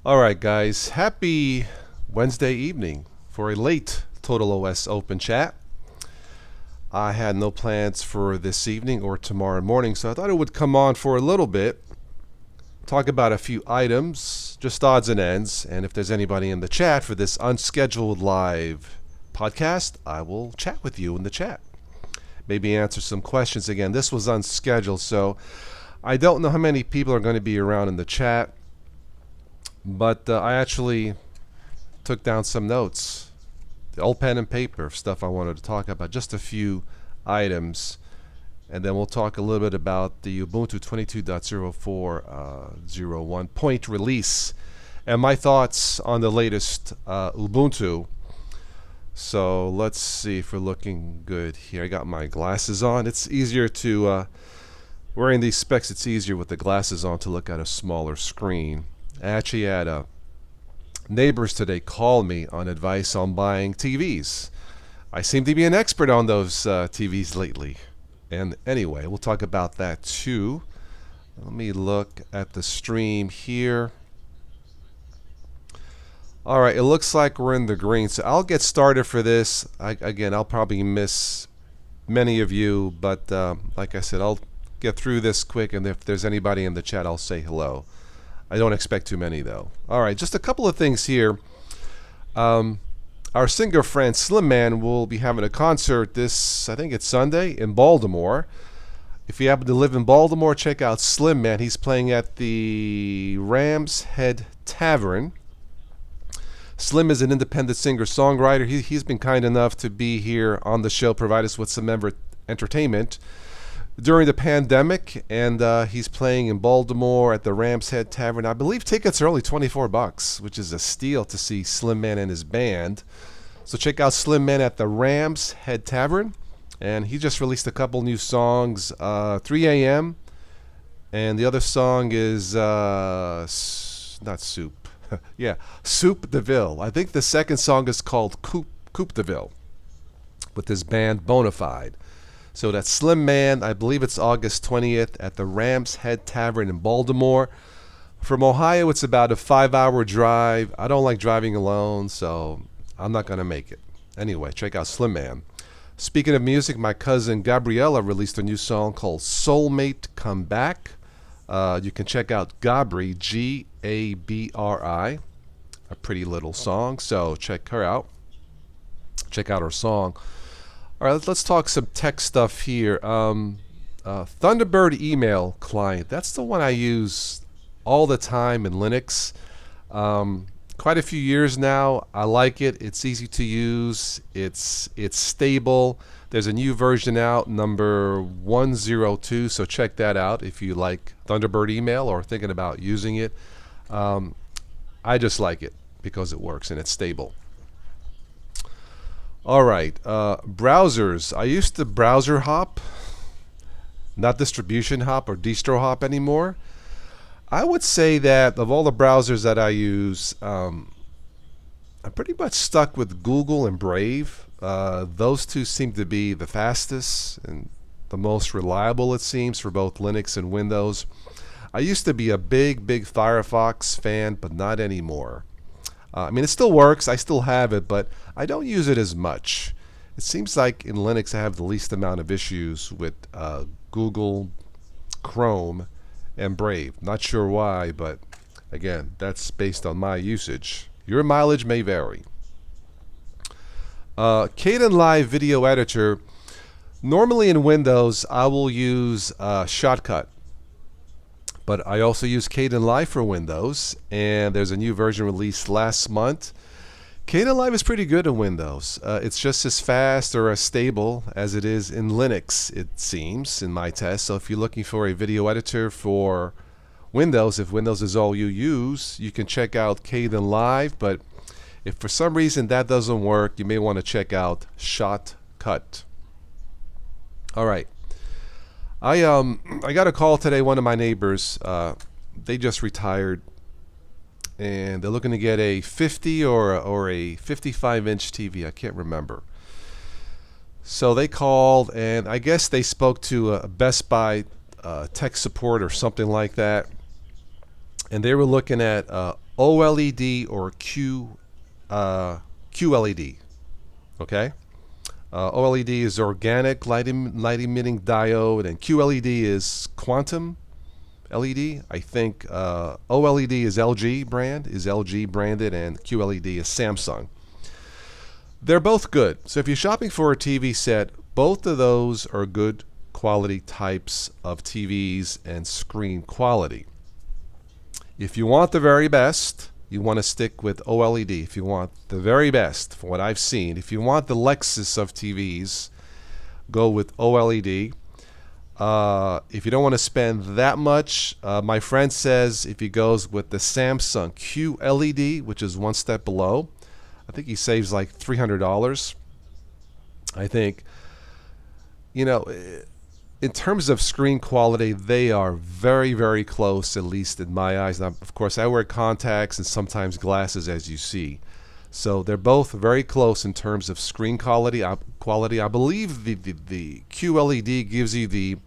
All right, guys. Happy Wednesday evening for a late Total OS Open Chat. I had no plans for this evening or tomorrow morning, so I thought it would come on for a little bit, talk about a few items, just odds and ends, and if there's anybody in the chat for this unscheduled live podcast, I will chat with you in the chat. Maybe answer some questions. Again, this was unscheduled, so I don't know how many people are going to be around in the chat. But I actually took down some notes, the old pen and paper stuff I wanted to talk about, just a few items, and then we'll talk a little bit about the Ubuntu 22.04.01 point release and my thoughts on the latest Ubuntu. So let's see if we're looking good here. I got my glasses on. It's easier to, wearing these specs, it's easier with the glasses on to look at a smaller screen. I actually had neighbors today call me on advice on buying TVs. I seem to be an expert on those TVs lately. And anyway, we'll talk about that too. Let me look at the stream here. All right, it looks like we're in the green. So I'll get started for this. Again, I'll probably miss many of you, but like I said, I'll get through this quick, and if there's anybody in the chat, I'll say hello. I don't expect too many, though. All right, just a couple of things here. Our singer friend Slim Man will be having a concert this, I think it's Sunday, in Baltimore. If you happen to live in Baltimore, check out Slim Man. He's playing at the Ram's Head Tavern. Slim is an independent singer-songwriter. He's been kind enough to be here on the show, provide us with some entertainment during the pandemic, and he's playing in Baltimore at the Ram's Head Tavern. I believe tickets are only $24, which is a steal to see Slim Man and his band. So check out Slim Man at the Ram's Head Tavern, and he just released a couple new songs, 3 a.m., and the other song is not Soup. Yeah, Soup de Ville. I think the second song is called Coupe de Ville, with his band Bonafide. So that's Slim Man. I believe it's August 20th at the Ram's Head Tavern in Baltimore. From Ohio, it's about a 5-hour drive. I don't like driving alone, so I'm not going to make it. Anyway, check out Slim Man. Speaking of music, my cousin Gabriella released a new song called Soulmate Come Back. You can check out Gabri, Gabri, a pretty little song. So check her out. Check out her song. All right, let's talk some tech stuff here. Thunderbird email client. That's the one I use all the time in Linux. Quite a few years now. I like it. It's easy to use. It's stable. There's a new version out, number 102. So check that out if you like Thunderbird email or thinking about using it. I just like it because it works and it's stable. All right, browsers. I used to browser hop, not distribution hop or distro hop anymore. I would say that of all the browsers that I use, I'm pretty much stuck with Google and Brave. Those two seem to be the fastest and the most reliable, it seems, for both Linux and Windows. I used to be a big Firefox fan, but not anymore. I mean, it still works. I still have it, but I don't use it as much. It seems like in Linux I have the least amount of issues with Google, Chrome, and Brave. Not sure why, but again, that's based on my usage. Your mileage may vary. Kdenlive Video Editor. Normally in Windows, I will use Shotcut. But I also use Kdenlive for Windows, and there's a new version released last month. Kdenlive is pretty good in Windows. It's just as fast or as stable as it is in Linux, it seems, in my test. So if you're looking for a video editor for Windows, if Windows is all you use, you can check out Kdenlive. But if for some reason that doesn't work, you may want to check out Shotcut. All right. I got a call today. One of my neighbors, they just retired, and they're looking to get a 50 or a 55-inch TV. I can't remember. So they called, and I guess they spoke to a Best Buy tech support or something like that, and they were looking at OLED or QLED. Okay. OLED is organic light emitting diode, and QLED is quantum LED. I think OLED is LG branded, and QLED is Samsung. They're both good. So if you're shopping for a TV set, both of those are good quality types of TVs and screen quality. If you want the very best, you want to stick with OLED. If you want the very best, from what I've seen, if you want the Lexus of TVs, go with OLED. If you don't want to spend that much, my friend says if he goes with the Samsung QLED, which is one step below, I think he saves like $300. I think, you know, in terms of screen quality, they are very, very close, at least in my eyes. Now, of course, I wear contacts and sometimes glasses, as you see. So they're both very close in terms of screen quality. I believe the QLED gives you the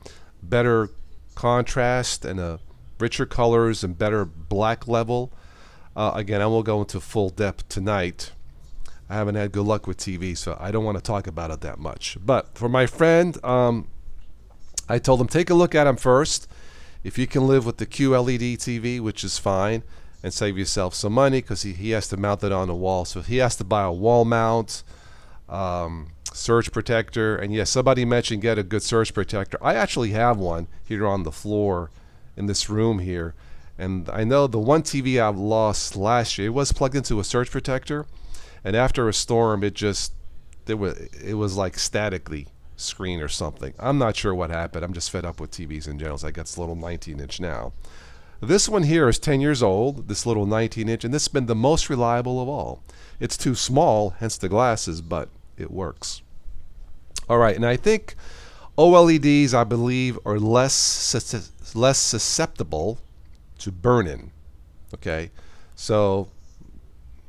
better contrast and richer colors and better black level. Again, I won't go into full depth tonight. I haven't had good luck with TV, so I don't want to talk about it that much. But for my friend, I told him take a look at them first. If you can live with the QLED TV, which is fine, and save yourself some money, because he has to mount it on the wall. So he has to buy a wall mount, surge protector, and yes, somebody mentioned get a good surge protector. I actually have one here on the floor in this room here, and I know the one TV I lost last year, it was plugged into a surge protector, and after a storm, it was like statically screen or something. I'm not sure what happened. I'm just fed up with TVs in general. So I got this little 19-inch now. This one here is 10 years old, this little 19-inch, and this has been the most reliable of all. It's too small, hence the glasses, but it works. All right, and I think OLEDs, I believe, are less susceptible to burn-in. Okay, so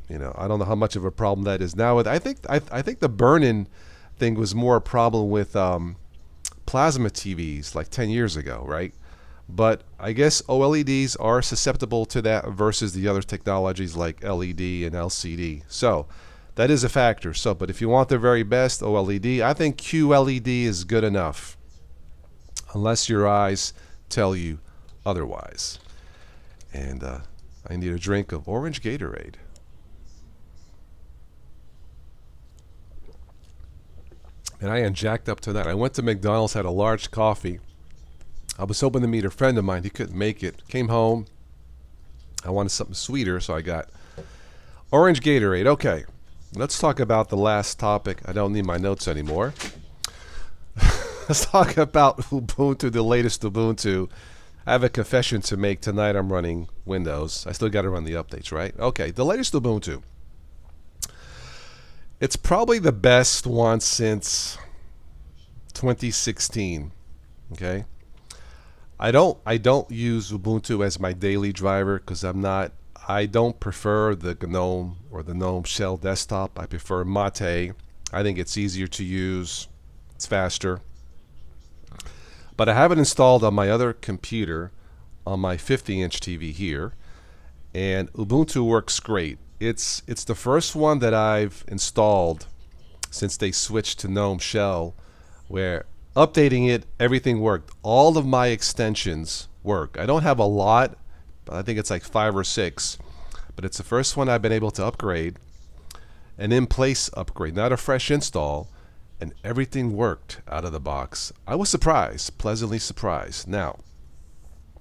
you know, I don't know how much of a problem that is now. I think the burn-in thing was more a problem with plasma TVs like 10 years ago, right? But I guess OLEDs are susceptible to that versus the other technologies like LED and LCD. So that is a factor. So, but if you want the very best OLED, I think QLED is good enough, unless your eyes tell you otherwise. And I need a drink of orange Gatorade. And I am jacked up tonight. I went to McDonald's, had a large coffee. I was hoping to meet a friend of mine. He couldn't make it. Came home. I wanted something sweeter, so I got orange Gatorade. Okay, let's talk about the last topic. I don't need my notes anymore. Let's talk about Ubuntu, the latest Ubuntu. I have a confession to make tonight. I'm running Windows. I still got to run the updates, right? Okay, the latest Ubuntu. It's probably the best one since 2016. Okay. I don't use Ubuntu as my daily driver because I don't prefer the GNOME or the GNOME Shell desktop. I prefer Mate. I think it's easier to use. It's faster. But I have it installed on my other computer on my 50-inch TV here, and Ubuntu works great. It's the first one that I've installed since they switched to GNOME Shell, where updating it, everything worked. All of my extensions work. I don't have a lot, but I think it's like 5 or 6. But it's the first one I've been able to upgrade, an in-place upgrade, not a fresh install, and everything worked out of the box. I was surprised, pleasantly surprised. Now,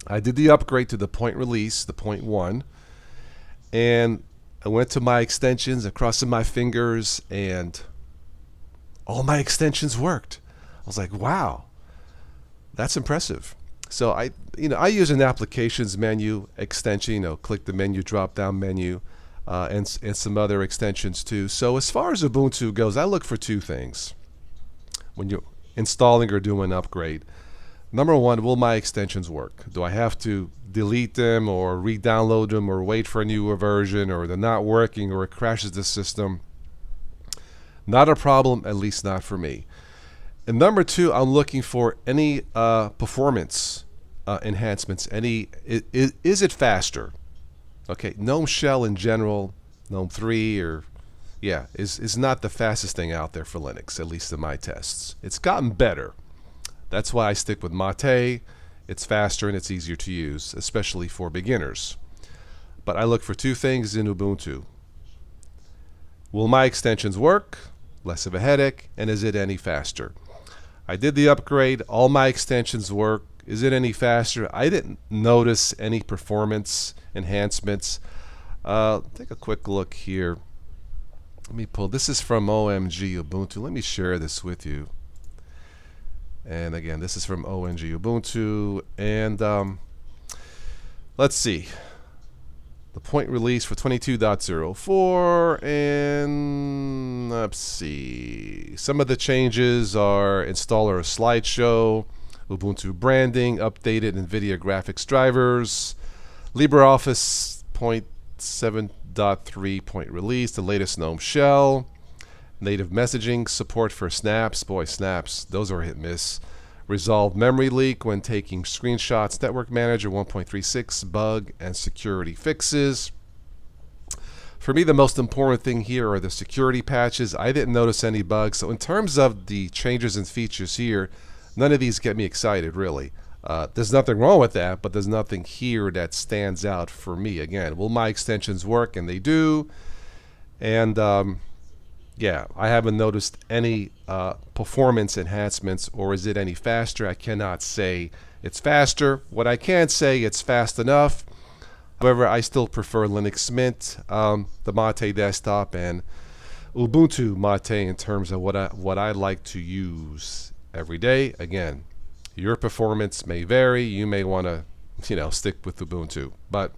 I did the upgrade to the point release, the point 1, and I went to my extensions, I crossed my fingers, and all my extensions worked. I was like, wow, that's impressive. So I use an applications menu extension, click the menu, drop down menu, and some other extensions too. So as far as Ubuntu goes, I look for 2 things when you're installing or doing an upgrade. Number 1, will my extensions work? Do I have to delete them or re-download them or wait for a newer version, or they're not working or it crashes the system? Not a problem, at least not for me. And number 2, I'm looking for any performance enhancements. Is it faster? Okay, GNOME Shell in general, GNOME 3 or yeah, is not the fastest thing out there for Linux, at least in my tests. It's gotten better. That's why I stick with Mate. It's faster and it's easier to use, especially for beginners. But I look for two things in Ubuntu. Will my extensions work? Less of a headache. And is it any faster? I did the upgrade. All my extensions work. Is it any faster? I didn't notice any performance enhancements. Take a quick look here. Let me pull. This is from OMG Ubuntu. Let me share this with you. And again, this is from OMG Ubuntu. And let's see. The point release for 22.04, and let's see. Some of the changes are installer a slideshow, Ubuntu branding, updated NVIDIA graphics drivers, LibreOffice 0.7.3 point release, the latest GNOME Shell, native messaging, support for snaps. Boy, snaps, those are a hit miss. Resolved memory leak when taking screenshots, Network Manager 1.36 bug and security fixes. For me, the most important thing here are the security patches. I didn't notice any bugs. So in terms of the changes and features here, none of these get me excited, really. There's nothing wrong with that, but there's nothing here that stands out for me. Again, will my extensions work? And they do. And yeah, I haven't noticed any performance enhancements, or is it any faster? I cannot say it's faster. What I can say, it's fast enough. However, I still prefer Linux Mint, the Mate desktop, and Ubuntu Mate in terms of what I like to use every day. Again, your performance may vary. You may want to, stick with Ubuntu, but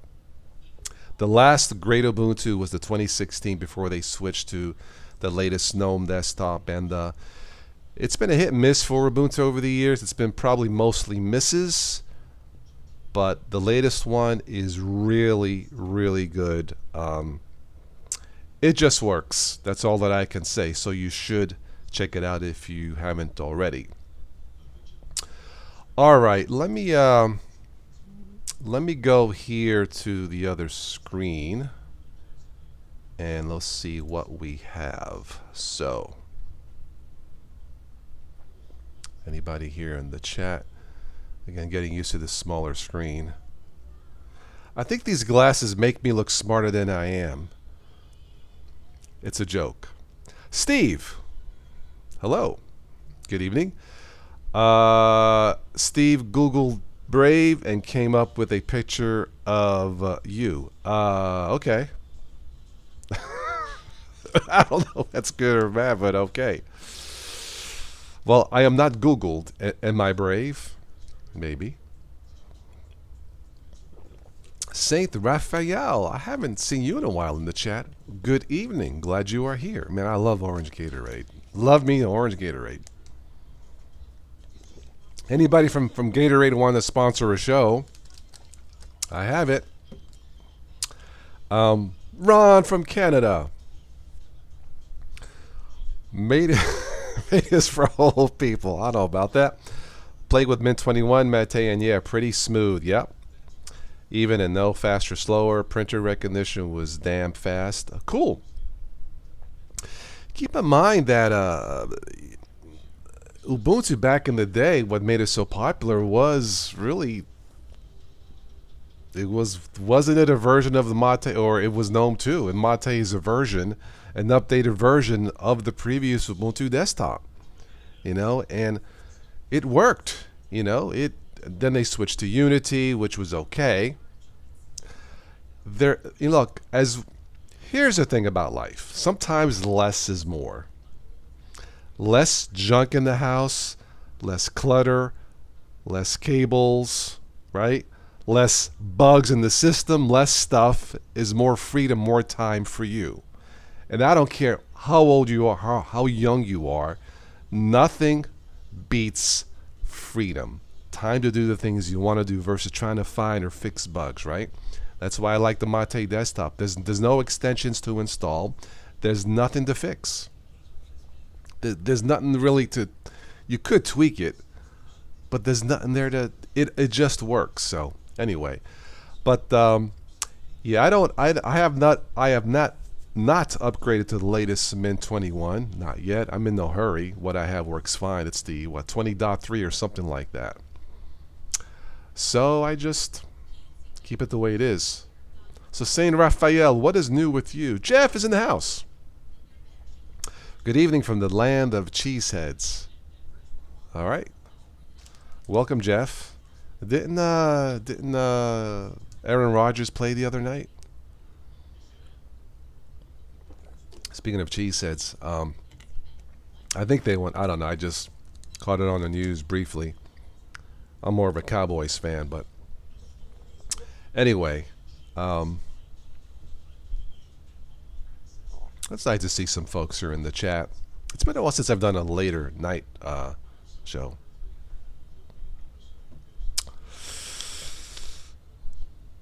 the last great Ubuntu was the 2016 before they switched to the latest GNOME desktop, and it's been a hit and miss for Ubuntu over the years. It's been probably mostly misses, but the latest one is really, really good. It just works. That's all that I can say. So you should check it out if you haven't already. All right, let me go here to the other screen. And let's see what we have. So, anybody here in the chat? Again, getting used to this smaller screen. I think these glasses make me look smarter than I am. It's a joke. Steve, hello. Good evening. Steve Googled Brave and came up with a picture of you. Okay. I don't know if that's good or bad, but okay. Well, I am not Googled. Am I brave? Maybe. Saint Raphael, I haven't seen you in a while in the chat. Good evening. Glad you are here. Man, I love orange Gatorade. Love me orange Gatorade. Anybody from Gatorade want to sponsor a show? I have it. Ron from Canada. Made this for old people. I don't know about that. Played with Mint 21, Mate, and yeah, pretty smooth. Yep. Even and no faster, slower. Printer recognition was damn fast. Cool. Keep in mind that Ubuntu back in the day, what made it so popular was really, wasn't it a version of the Mate, or it was GNOME 2, and Mate is a version, an updated version of the previous Ubuntu desktop, and it worked, then they switched to Unity, which was okay. Look, here's the thing about life. Sometimes less is more. Less junk in the house, less clutter, less cables, right? Less bugs in the system, less stuff is more freedom, more time for you. And I don't care how old you are, how young you are, nothing beats freedom. Time to do the things you want to do versus trying to find or fix bugs, right? That's why I like the Mate desktop. There's no extensions to install. There's nothing to fix. There's nothing really you could tweak it, but there's nothing there it just works. So anyway, but Yeah, I don't. I have not. I have not upgraded to the latest Mint 21. Not yet. I'm in no hurry. What I have works fine. It's the what 20.3 or something like that. So I just keep it the way it is. So Saint Raphael, what is new with you? Jeff is in the house. Good evening from the land of cheeseheads. All right. Welcome, Jeff. Didn't Aaron Rodgers play the other night? Speaking of cheeseheads, I think they won. I don't know. I just caught it on the news briefly. I'm more of a Cowboys fan, but anyway, it's nice to see some folks here in the chat. It's been a while since I've done a later night show.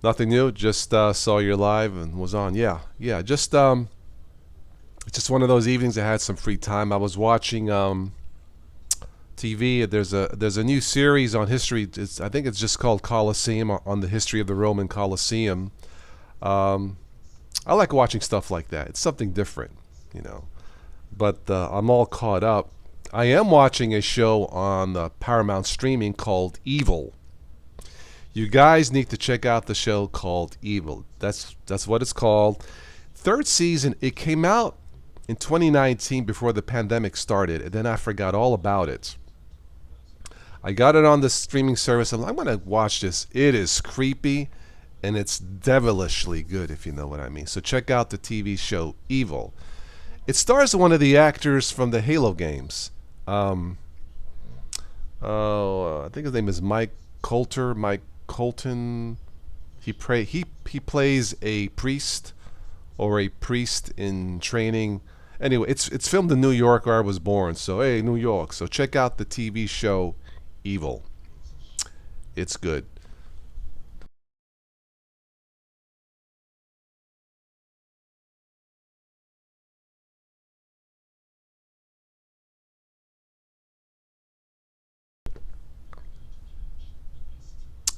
Nothing new. Just saw you live and was on. Yeah. Just it's just one of those evenings I had some free time. I was watching TV. There's a new series on history. I think it's just called Colosseum, on the history of the Roman Colosseum. I like watching stuff like that. It's something different, you know. But I'm all caught up. I am watching a show on Paramount Streaming called Evil. You guys need to check out the show called Evil. That's what it's called. Third season. It came out in 2019 before the pandemic started, and then I forgot all about it. I got it on the streaming service. I'm going to watch this. It is creepy, and it's devilishly good, if you know what I mean. So check out the TV show Evil. It stars one of the actors from the Halo games. I think his name is Mike Colton. He plays a priest, or a priest in training. Anyway, it's filmed in New York, where I was born. So hey, New York. So check out the TV show Evil. It's good.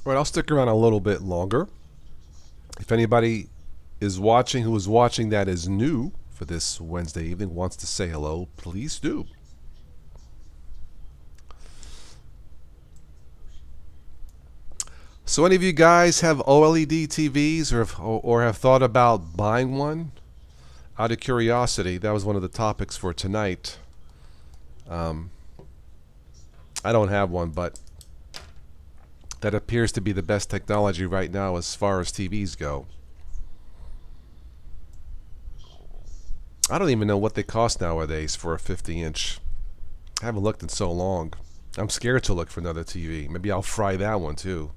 All right, I'll stick around a little bit longer. If anybody is watching who is watching that is new for this Wednesday evening, wants to say hello, please do. So any of you guys have OLED TVs or have thought about buying one? Out of curiosity, that was one of the topics for tonight. I don't have one, but that appears to be the best technology right now as far as TVs go. I don't even know what they cost nowadays for a 50-inch. I haven't looked in so long. I'm scared to look for another TV. Maybe I'll fry that one too.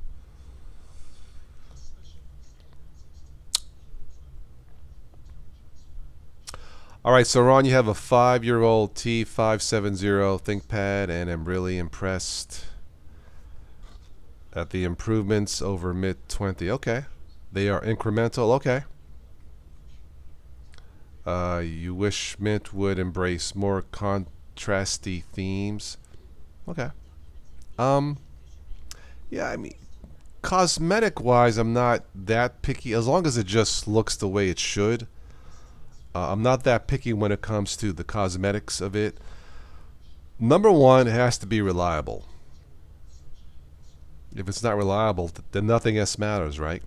All right, so Ron, you have a 5-year-old T570 ThinkPad, and I'm really impressed at the improvements over mid-20. Okay, they are incremental. Okay. You wish Mint would embrace more contrasty themes. Okay. Yeah, I mean, cosmetic-wise, I'm not that picky as long as it just looks the way it should. I'm not that picky when it comes to the cosmetics of it. Number one, it has to be reliable. If it's not reliable, then nothing else matters, right?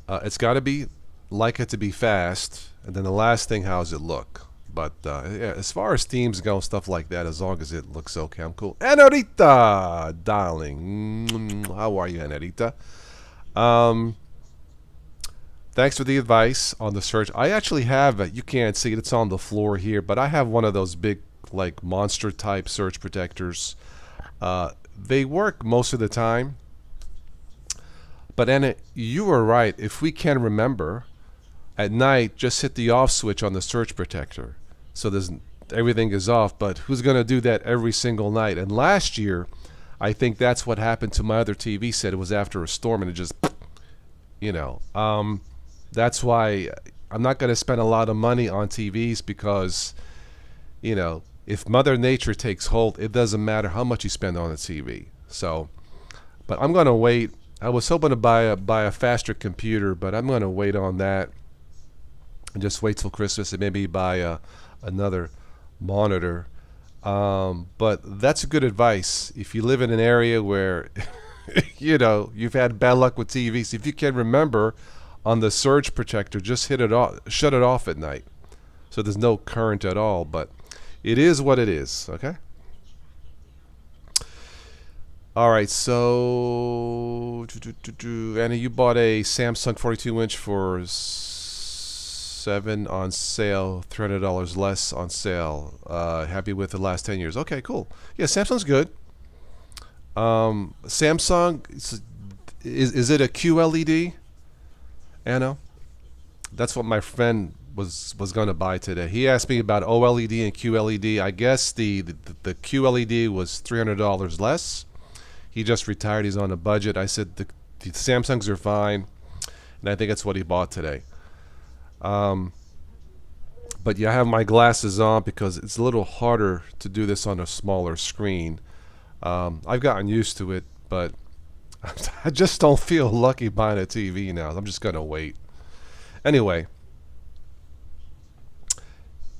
It's got to be like it to be fast, and then the last thing, how does it look? But yeah, as far as themes go, stuff like that, as long as it looks okay, I'm cool. Anorita, darling, how are you, Anorita? Thanks for the advice on the search. I actually have, you can't see it, it's on the floor here, but I have one of those big, like, monster type surge protectors. They work most of the time. But Anna, you were right. If we can remember, at night, just hit the off switch on the surge protector. So everything is off, but who's going to do that every single night? And last year, I think that's what happened to my other TV set. It was after a storm, and it just, you know. That's why I'm not going to spend a lot of money on TVs because, you know, if Mother Nature takes hold, it doesn't matter how much you spend on a TV. So, but I'm going to wait I was hoping to buy a faster computer, but I'm going to wait on that and just wait till Christmas and maybe buy another monitor. But that's good advice. If you live in an area where you've had bad luck with TVs, if you can remember on the surge protector, just hit it off, shut it off at night, so there's no current at all. But it is what it is. Okay. All right. So, Anna, you bought a Samsung 42-inch for $7 on sale, $300 less on sale. Happy with the last 10 years. Okay, cool. Yeah, Samsung's good. Samsung, is it a QLED? Anna? That's what my friend was going to buy today. He asked me about OLED and QLED. I guess the QLED was $300 less. He just retired. He's on a budget. I said the Samsungs are fine, and I think that's what he bought today. But yeah, I have my glasses on because it's a little harder to do this on a smaller screen. I've gotten used to it, but I just don't feel lucky buying a TV now. I'm just going to wait. Anyway,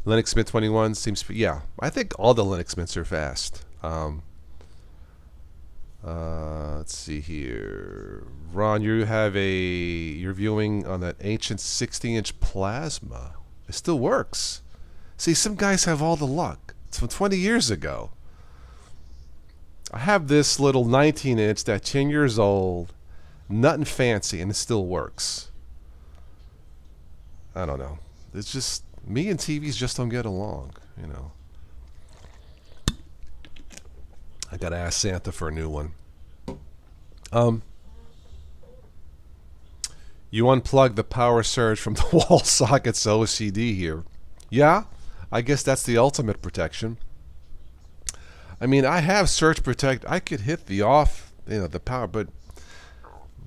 Linux Mint 21 seems to be, yeah, I think all the Linux Mints are fast. Let's see here. Ron, you're viewing on that ancient 60-inch plasma. It still works. See, some guys have all the luck. It's from 20 years ago. I have this little 19-inch that's 10 years old, nothing fancy, and it still works. I don't know. It's just, me and TVs just don't get along, I gotta ask Santa for a new one. You unplug the power surge from the wall socket's OCD here. Yeah, I guess that's the ultimate protection. I mean, I have surge protect. I could hit the off, the power, but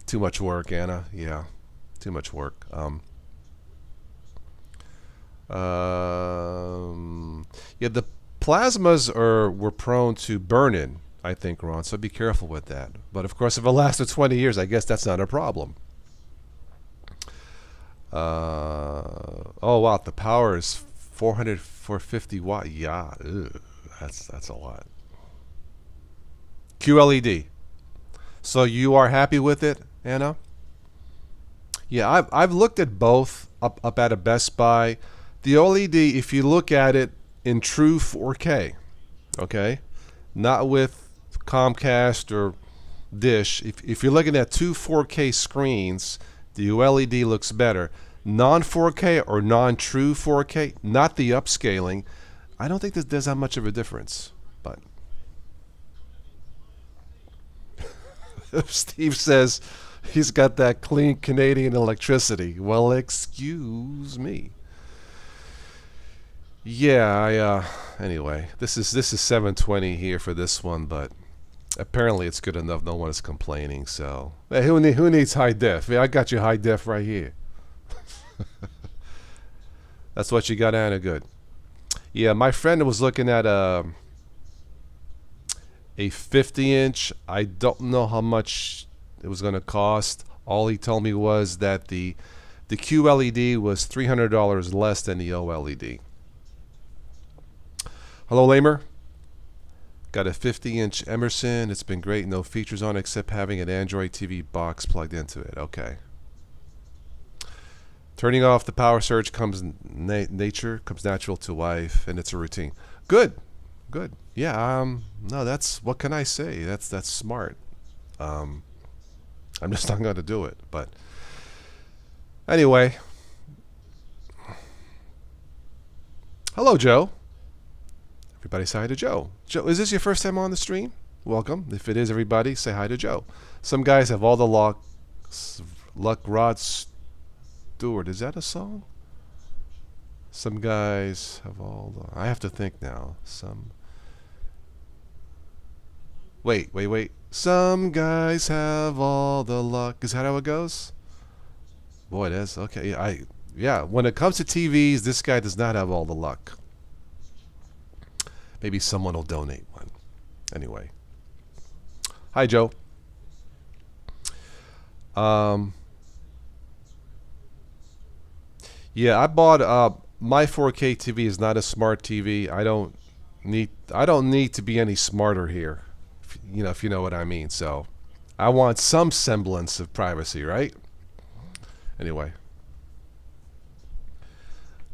too much work, Anna. Yeah, too much work. Yeah, the plasmas were prone to burn-in, I think, Ron, so be careful with that. But of course, if it lasted 20 years, I guess that's not a problem. Oh wow, the power is 450 watt. Yeah, that's a lot. QLED. So you are happy with it, Anna? Yeah, I've looked at both up at a Best Buy. The OLED, if you look at it in true 4K, okay, not with Comcast or Dish. If you're looking at two 4K screens, the OLED looks better. Non-4K or non-true 4K, not the upscaling, I don't think there's that much of a difference. But Steve says he's got that clean Canadian electricity. Well, excuse me. Yeah, anyway, this is 720 here for this one, but apparently it's good enough. No one is complaining. So, hey, who needs high def? Yeah, I got you high def right here. That's what you got, Anna. Good. Yeah, my friend was looking at a 50-inch. I don't know how much it was going to cost. All he told me was that the QLED was $300 less than the OLED. Hello, Lamer. Got a 50-inch Emerson. It's been great. No features on it except having an Android TV box plugged into it. Okay. Turning off the power surge comes natural to life, and it's a routine. Good. Yeah. No, that's, what can I say? That's smart. I'm just not going to do it. But anyway. Hello, Joe. Everybody say hi to Joe. Joe, is this your first time on the stream? Welcome. If it is, everybody say hi to Joe. Some guys have all the luck. Rod Stewart. Is that a song? Some guys have all the... I have to think now. Wait. Some guys have all the luck. Is that how it goes? Boy, it is. Okay. Yeah, when it comes to TVs, this guy does not have all the luck. Maybe someone will donate one. Anyway. Hi, Joe. Um, yeah, I bought my 4K TV is not a smart TV. I don't need to be any smarter here. If you know what I mean. So, I want some semblance of privacy, right? Anyway,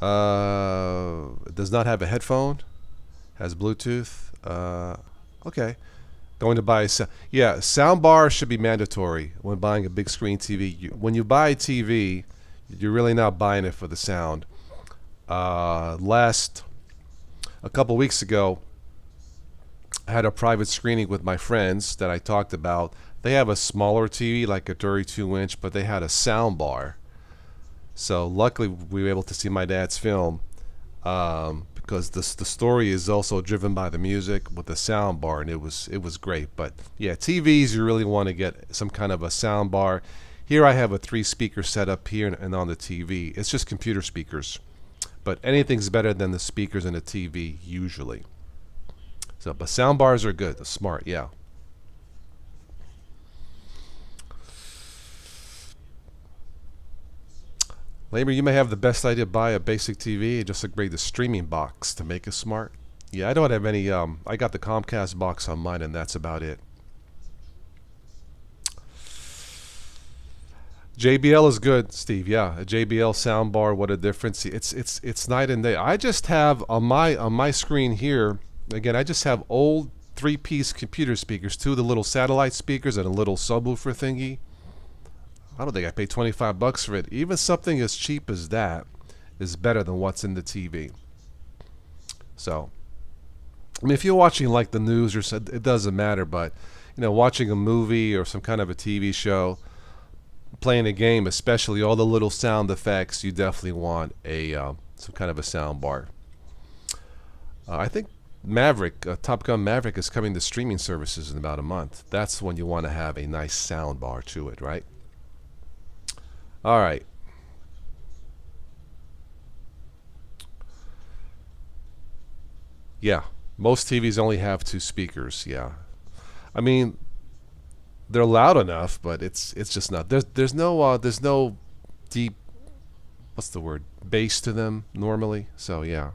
it does not have a headphone. Has Bluetooth. Okay. Going to buy yeah, sound bar should be mandatory when buying a big screen TV. When you buy a TV, you're really not buying it for the sound. Last a couple weeks ago, I had a private screening with my friends that I talked about. They have a smaller TV, like a 32-inch, but they had a sound bar. So luckily, we were able to see my dad's film. Because the story is also driven by the music with the sound bar, and it was great. But yeah, TVs, you really want to get some kind of a sound bar. Here I have a 3-speaker setup here and on the TV. It's just computer speakers, but anything's better than the speakers in a TV usually. So, but sound bars are good. They're smart, yeah. Lamer, you may have the best idea. Buy a basic TV and just upgrade the streaming box to make it smart. Yeah, I don't have any. I got the Comcast box on mine, and that's about it. JBL is good, Steve. Yeah, a JBL soundbar. What a difference! It's night and day. I just have on my screen here. Again, I just have old 3-piece computer speakers, 2 of the little satellite speakers and a little subwoofer thingy. I don't think I paid $25 for it. Even something as cheap as that is better than what's in the TV. So, I mean, if you're watching like the news or so, it doesn't matter. But watching a movie or some kind of a TV show, playing a game, especially all the little sound effects, you definitely want a some kind of a sound bar. I think Top Gun Maverick is coming to streaming services in about a month. That's when you want to have a nice sound bar to it, right? All right. Yeah, most TVs only have 2 speakers. Yeah, I mean they're loud enough, but it's just not. There's no deep, what's the word, bass to them normally. So yeah.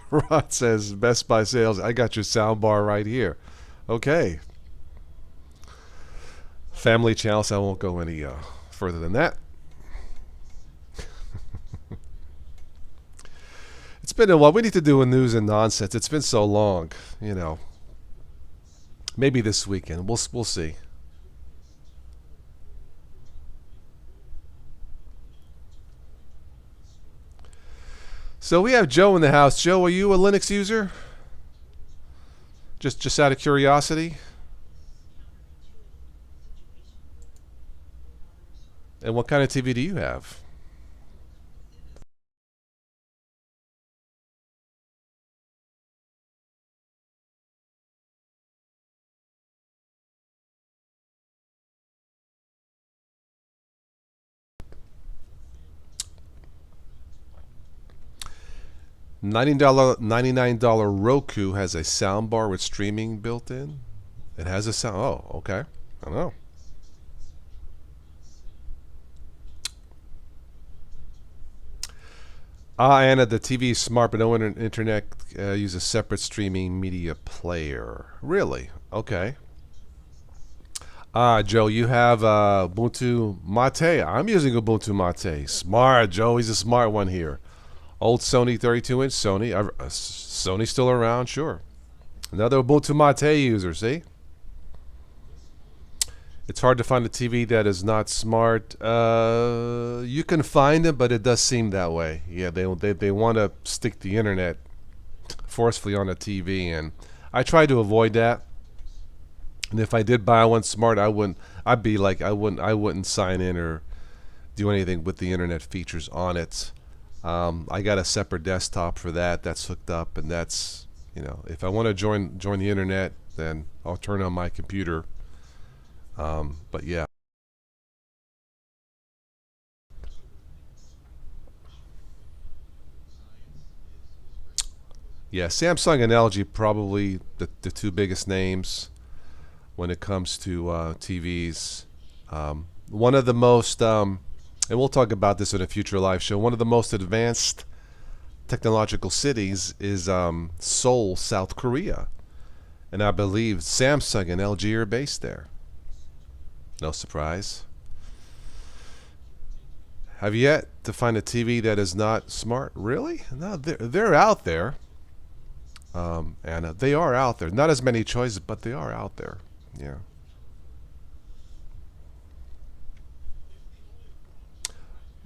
Rod says Best Buy sales. I got your sound bar right here. Okay. Family channel, so I won't go any further than that. It's been a while. We need to do a news and nonsense. It's been so long, Maybe this weekend. We'll see. So we have Joe in the house. Joe, are you a Linux user? Just out of curiosity. And what kind of TV do you have? $99 Roku has a soundbar with streaming built in. It has a sound. Oh, okay. I don't know. Anna, the TV is smart, but no internet uses separate streaming media player. Really? Okay. Joe, you have Ubuntu Mate. I'm using Ubuntu Mate. Smart, Joe. He's a smart one here. Old Sony 32-inch Sony. Sony's still around, sure. Another Ubuntu Mate user, see? It's hard to find a TV that is not smart. You can find it, but it does seem that way. Yeah, they want to stick the internet forcefully on a TV, and I try to avoid that. And if I did buy one smart, I wouldn't sign in or do anything with the internet features on it. I got a separate desktop for that. That's hooked up, and that's if I want to join the internet, then I'll turn on my computer. But yeah. Yeah, Samsung and LG probably the two biggest names when it comes to TVs. One of the most, and we'll talk about this in a future live show, one of the most advanced technological cities is Seoul, South Korea. And I believe Samsung and LG are based there. No surprise. Have you yet to find a TV that is not smart? Really? No, they're out there. Anna, they are out there. Not as many choices, but they are out there. Yeah.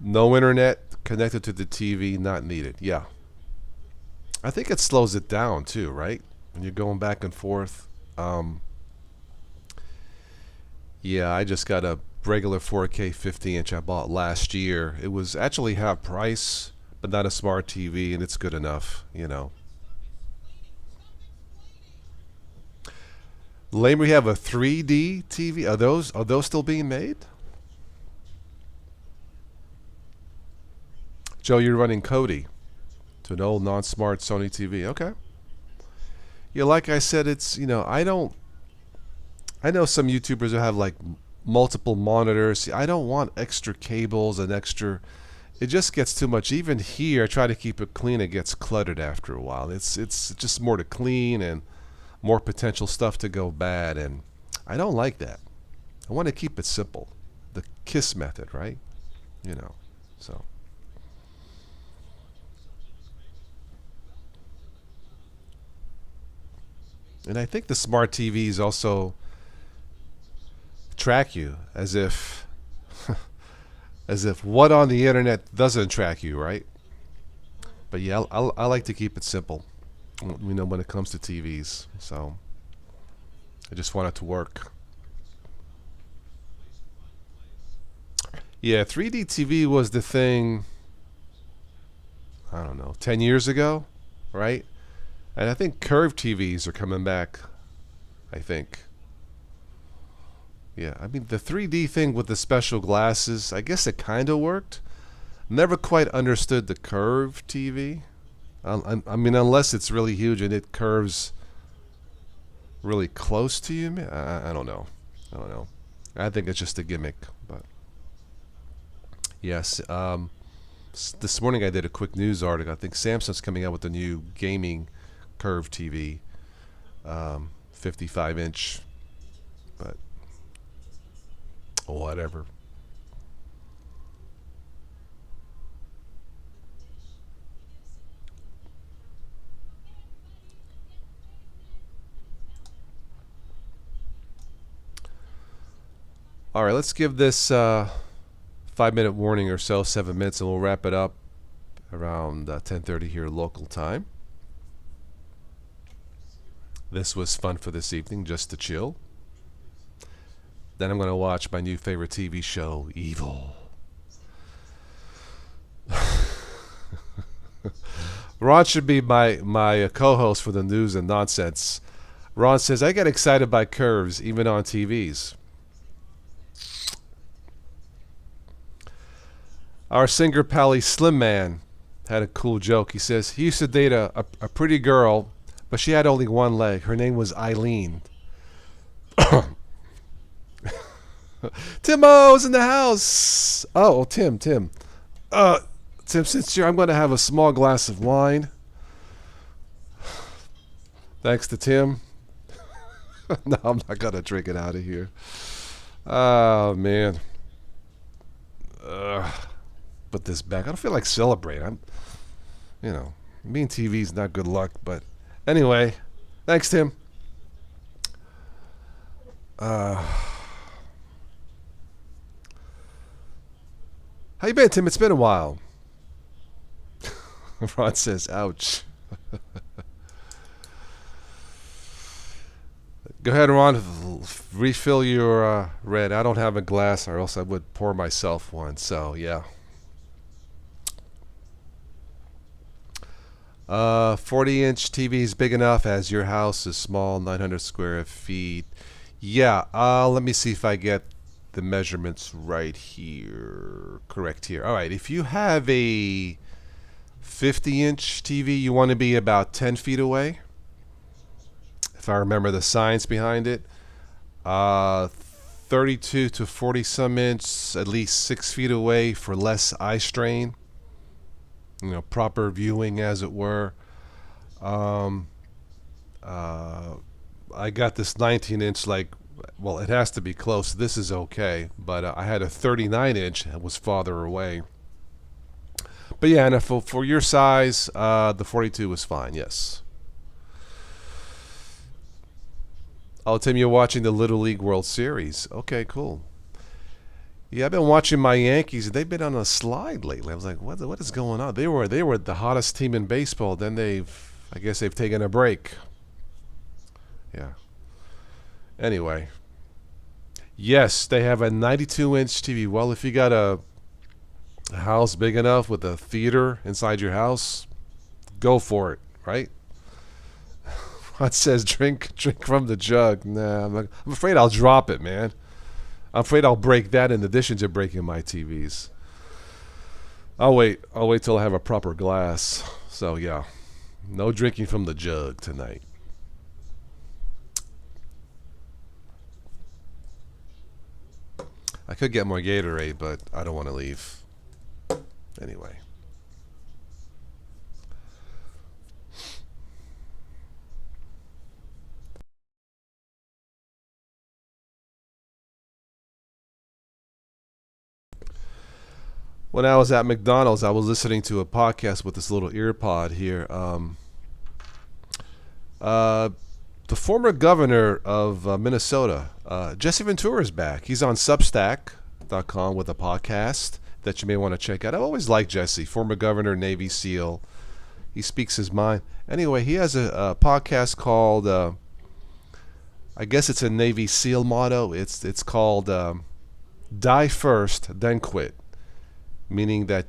No internet connected to the TV, not needed. Yeah. I think it slows it down too, right? When you're going back and forth. Yeah, I just got a regular 4K 50-inch I bought last year. It was actually half price, but not a smart TV, and it's good enough, you know. Lamer, you have a 3D TV. Are those still being made? Joe, you're running Kodi to an old non-smart Sony TV. Okay. Yeah, like I said, it's I know some YouTubers who have like multiple monitors. See, I don't want extra cables and extra. It just gets too much. Even here, I try to keep it clean. It gets cluttered after a while. It's just more to clean and more potential stuff to go bad, and I don't like that. I want to keep it simple. The KISS method, right? You know. So. And I think the smart TVs also track you as if as if what on the internet doesn't track you, right? But yeah, I like to keep it simple, when it comes to TVs. So I just want it to work. Yeah, 3D TV was the thing, I don't know, 10 years ago, right? And I think curved TVs are coming back, I think. Yeah, I mean, the 3D thing with the special glasses, I guess it kind of worked. Never quite understood the curved TV. I mean, unless it's really huge and it curves really close to you. I don't know. I don't know. I think it's just a gimmick. But yes, this morning I did a quick news article. I think Samsung's coming out with a new gaming curved TV, 55-inch, but whatever. All right, let's give this 5-minute warning or so, 7 minutes, and we'll wrap it up around 10:30 here local time. This was fun for this evening, just to chill. Then I'm going to watch my new favorite TV show, Evil. Ron should be my co-host for the news and nonsense. Ron says, I get excited by curves, even on TVs. Our singer Pally Slim Man had a cool joke. He says he used to date a pretty girl, but she had only one leg. Her name was Eileen. Timo's in the house. Oh, Tim. Tim, since I'm going to have a small glass of wine. Thanks to Tim. No, I'm not going to drink it out of here. Oh, man. Put this back. I don't feel like celebrating. Being TV's not good luck, but anyway, thanks, Tim. How you been, Tim? It's been a while. Ron says, ouch. Go ahead, Ron. Refill your red. I don't have a glass, or else I would pour myself one. So, yeah. 40-inch TV is big enough as your house is small, 900 square feet. Yeah, let me see if I get the measurements right here. Correct here. All right, if you have a 50-inch TV, you want to be about 10 feet away, if I remember the science behind it. 32 to 40 some inch, at least 6 feet away for less eye strain. Proper viewing, as it were. I got this 19-inch, well, it has to be close. This is okay, but I had a 39-inch that was farther away. But yeah, and for your size, the 42 was fine, yes. Oh, Tim, you're watching the Little League World Series. Okay, cool. Yeah, I've been watching my Yankees. They've been on a slide lately. I was like, what is going on? They were the hottest team in baseball. Then I guess they've taken a break. Yeah. Anyway. Yes, they have a 92-inch TV. Well, if you got a house big enough with a theater inside your house, go for it, right? It says drink from the jug. Nah, I'm afraid I'll drop it, man. I'm afraid I'll break that in addition to breaking my TVs. I'll wait till I have a proper glass. So yeah, no drinking from the jug tonight. I could get more Gatorade, but I don't want to leave. Anyway. When I was at McDonald's, I was listening to a podcast with this little ear pod here. The former governor of Minnesota, Jesse Ventura, is back. He's on Substack.com with a podcast that you may want to check out. I've always liked Jesse, former governor, Navy SEAL. He speaks his mind. Anyway, he has a podcast called, I guess it's a Navy SEAL motto. It's called Die First, Then Quit. Meaning that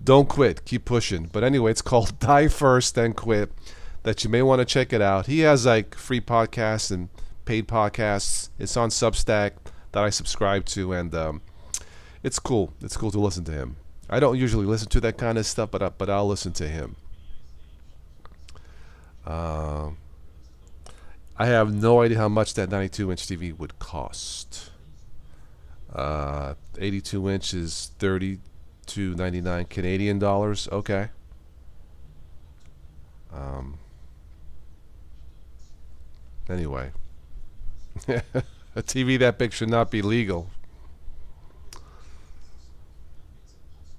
don't quit, keep pushing. But anyway, it's called Die First, Then Quit. That you may want to check it out. He has free podcasts and paid podcasts. It's on Substack that I subscribe to, and it's cool. It's cool to listen to him. I don't usually listen to that kind of stuff, but I'll listen to him. I have no idea how much that 92-inch TV would cost. 82 inches, $32.99 Canadian dollars. Okay. Anyway, a TV that big should not be legal.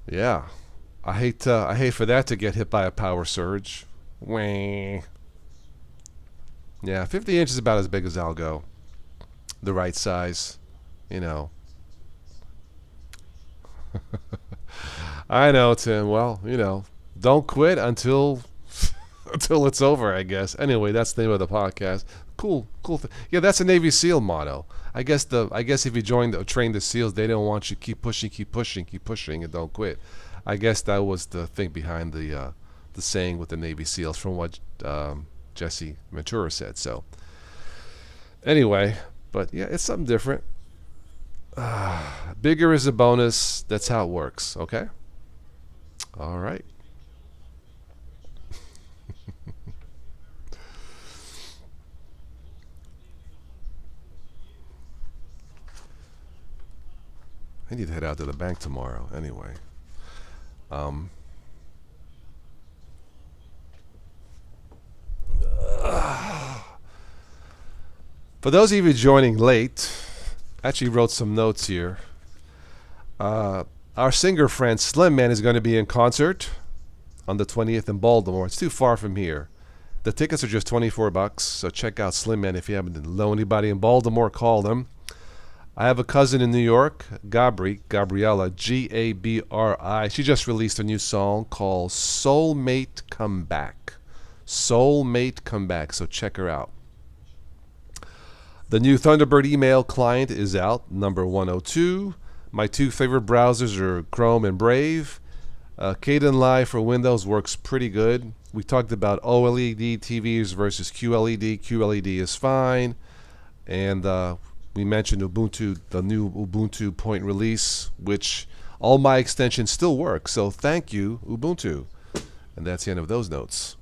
Yeah, I hate for that to get hit by a power surge. Wah. Yeah, 50 inches is about as big as I'll go. The right size, I know, Tim. Well, don't quit until it's over, I guess. Anyway, that's the name of the podcast. Cool. Yeah, that's a Navy SEAL motto. I guess if you train the SEALs, they don't want you keep pushing, and don't quit. I guess that was the thing behind the saying with the Navy SEALs, from what Jesse Ventura said. So, anyway, but yeah, it's something different. Bigger is a bonus. That's how it works. Okay. All right. I need to head out to the bank tomorrow. Anyway. For those of you joining late, I actually wrote some notes here. Our singer friend Slim Man is going to be in concert on the 20th in Baltimore. It's too far from here. The tickets are just $24, so check out Slim Man. If you happen to know anybody in Baltimore, call them. I have a cousin in New York, Gabriella, Gabri. She just released a new song called Soulmate Come Back. Soulmate Come Back, so check her out. The new Thunderbird email client is out, number 102. My two favorite browsers are Chrome and Brave. Kden Live for Windows works pretty good. We talked about OLED TVs versus QLED. QLED is fine. And we mentioned Ubuntu, the new Ubuntu point release, which all my extensions still work. So thank you, Ubuntu. And that's the end of those notes.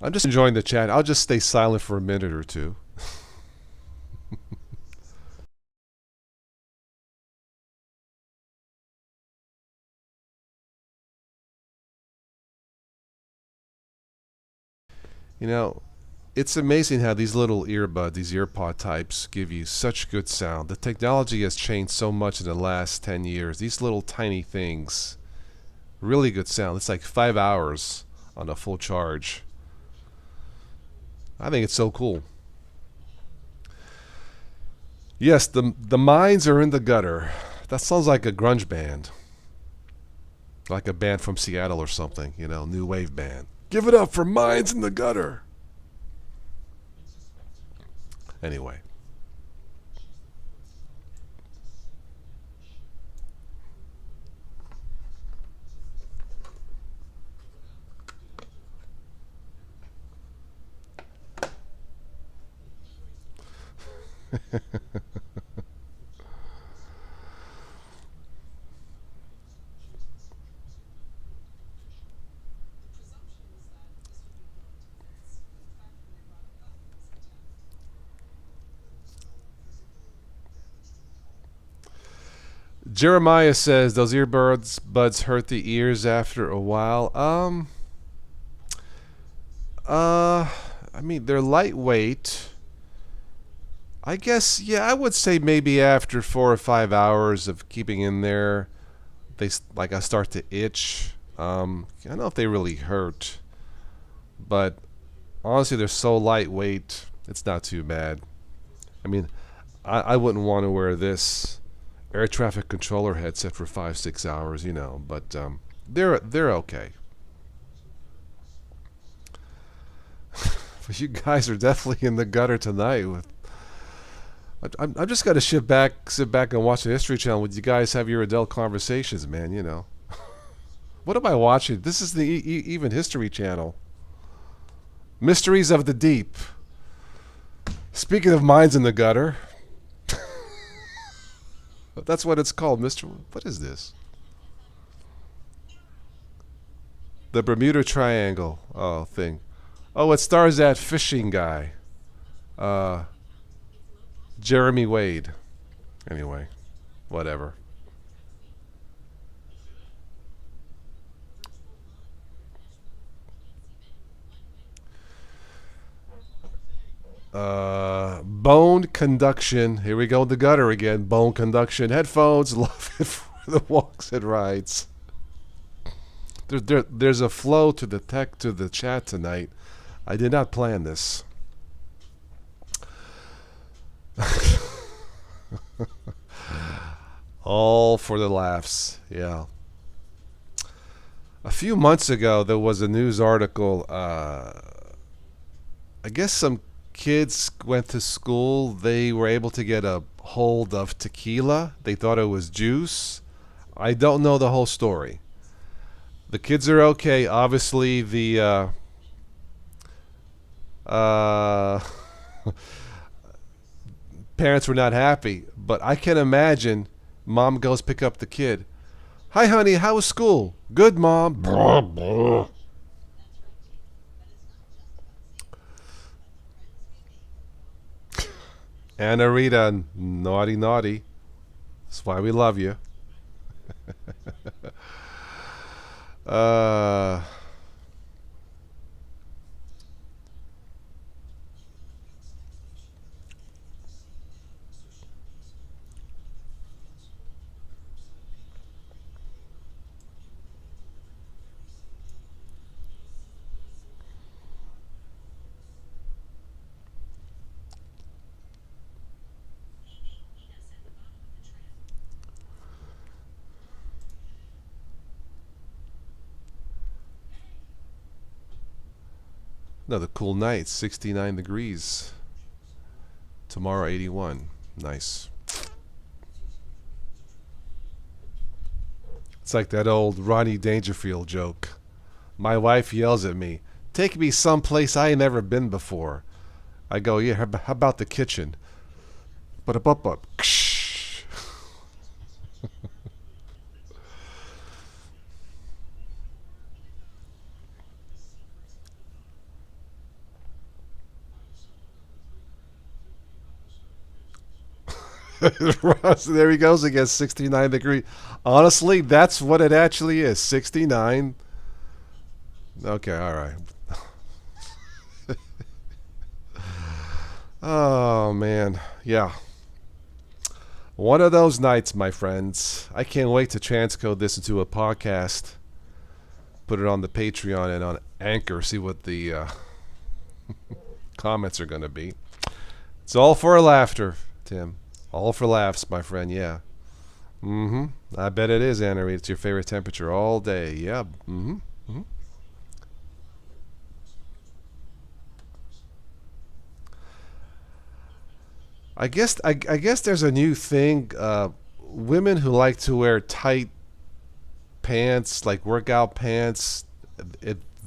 I'm just enjoying the chat. I'll just stay silent for a minute or two. You know, it's amazing how these little earbuds, these earpod types, give you such good sound. The technology has changed so much in the last 10 years. These little tiny things, really good sound. It's like 5 hours on a full charge. I think it's so cool. Yes, the minds are in the gutter. That sounds like a grunge band. Like a band from Seattle or something, you know, new wave band. Give it up for Minds in the Gutter. Anyway. Jeremiah says those earbuds hurt the ears after a while. I mean, they're lightweight. I guess, yeah, I would say maybe after 4 or 5 hours of keeping in there, I start to itch. I don't know if they really hurt, but honestly, they're so lightweight, it's not too bad. I mean, I wouldn't want to wear this air traffic controller headset for 5-6 hours, you know, but they're okay. But you guys are definitely in the gutter tonight. I'm just gonna sit back and watch the History Channel with you guys. Have your adult conversations, man. You know. What am I watching? This is the Even History Channel. Mysteries of the Deep. Speaking of minds in the gutter. That's what it's called, Mr. What is this? The Bermuda Triangle. Oh, thing. Oh, it stars that fishing guy. Jeremy Wade. Anyway, whatever. Bone conduction. Here we go in the gutter again. Bone conduction. Headphones. Love it for the walks and rides. There's a flow to the chat tonight. I did not plan this. All for the laughs. Yeah. A few months ago, there was a news article. I guess some kids went to school. They were able to get a hold of tequila. They thought it was juice. I don't know the whole story. The kids are okay. Obviously, the parents were not happy. But I can imagine mom goes pick up the kid. Hi, honey. How was school? Good, mom. Blah, blah. Anna Rita, naughty, naughty. That's why we love you. Another cool night, 69 degrees. Tomorrow, 81. Nice. It's like that old Ronnie Dangerfield joke. My wife yells at me, "Take me someplace I ain't never been before." I go, "Yeah, how about the kitchen?" But up. There he goes again, 69 degrees. Honestly, that's what it actually is. 69. Okay, all right. Oh man, yeah. One of those nights, my friends. I can't wait to transcode this into a podcast. Put it on the Patreon and on Anchor. See what the comments are going to be. It's all for laughter, Tim. All for laughs, my friend. Yeah. Mm-hmm. I bet it is, Anna. It's your favorite temperature all day. Yeah. Mm-hmm. Mm-hmm. I guess there's a new thing. Women who like to wear tight pants, like workout pants,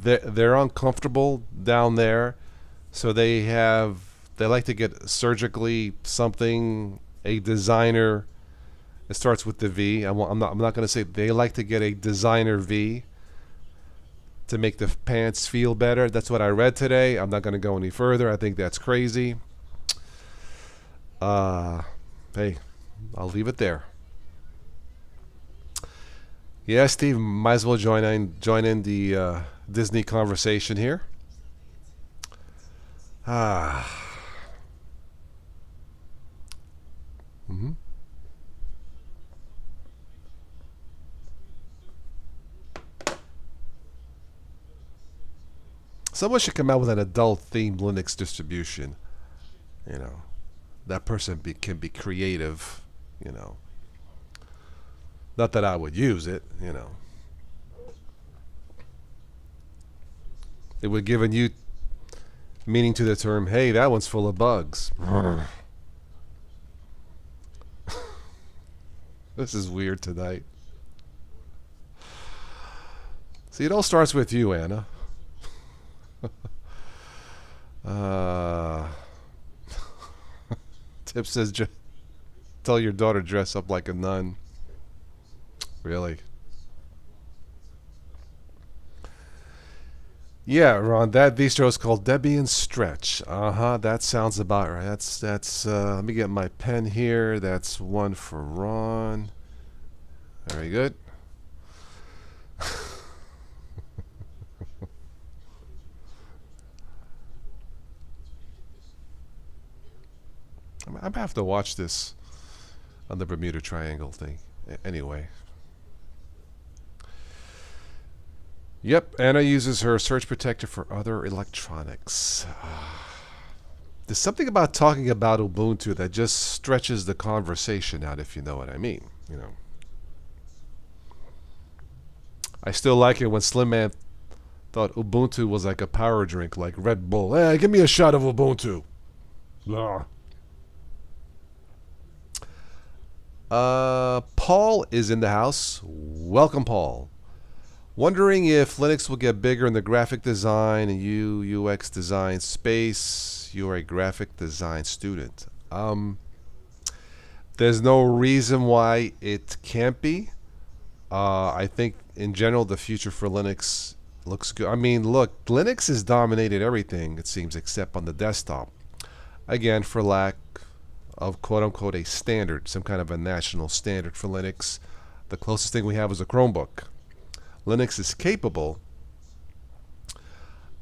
they're uncomfortable down there, so they like to get surgically something, a designer. It starts with the V. I'm not going to say they like to get a designer V to make the pants feel better. That's what I read today. I'm not going to go any further. I think that's crazy. Uh, hey, I'll leave it there. Yeah, Steve, might as well join in the Disney conversation here. Ah. hmm Someone should come out with an adult-themed Linux distribution. You know, that person can be creative. You know, not that I would use it. You know, it would give a new meaning to the term. Hey, that one's full of bugs. This is weird tonight. See, it all starts with you, Anna. uh, Tip says, tell your daughter dress up like a nun. Really? Yeah, Ron. That bistro is called Debbie and Stretch. That sounds about right. That's. Let me get my pen here. That's one for Ron. Very good. I'm gonna have to watch this on the Bermuda Triangle thing. Anyway. Yep, Anna uses her search protector for other electronics. There's something about talking about Ubuntu that just stretches the conversation out, if you know what I mean. You know, I still like it when Slim Man thought Ubuntu was like a power drink, like Red Bull. Hey, give me a shot of Ubuntu. Blah. Paul is in the house. Welcome, Paul. Wondering if Linux will get bigger in the graphic design and UX design space. You're a graphic design student. There's no reason why it can't be. I think in general the future for Linux looks good. I mean, look, Linux has dominated everything, it seems, except on the desktop. Again, for lack of quote-unquote a standard, some kind of a national standard for Linux. The closest thing we have is a Chromebook. Linux is capable.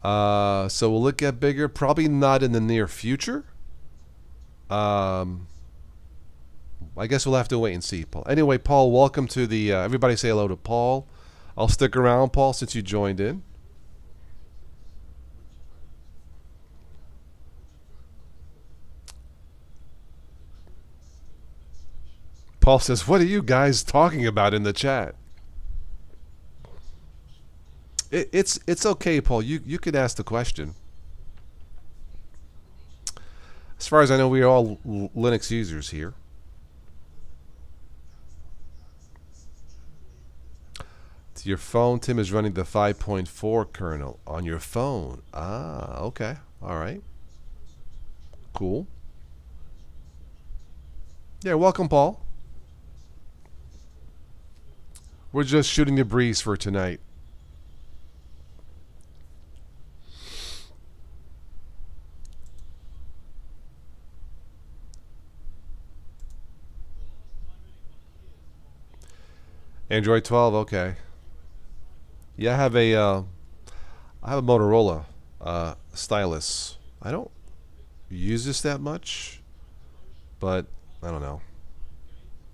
So will it get bigger? Probably not in the near future. I guess we'll have to wait and see, Paul. Anyway, Paul, welcome to the... everybody say hello to Paul. I'll stick around, Paul, since you joined in. Paul says, what are you guys talking about in the chat? It's okay, Paul. You could ask the question. As far as I know, we are all Linux users here. Your phone, Tim, is running the 5.4 kernel on your phone. Ah, okay. All right. Cool. Yeah, welcome, Paul. We're just shooting the breeze for tonight. Android 12, okay. Yeah, I have a Motorola stylus. I don't use this that much, but I don't know.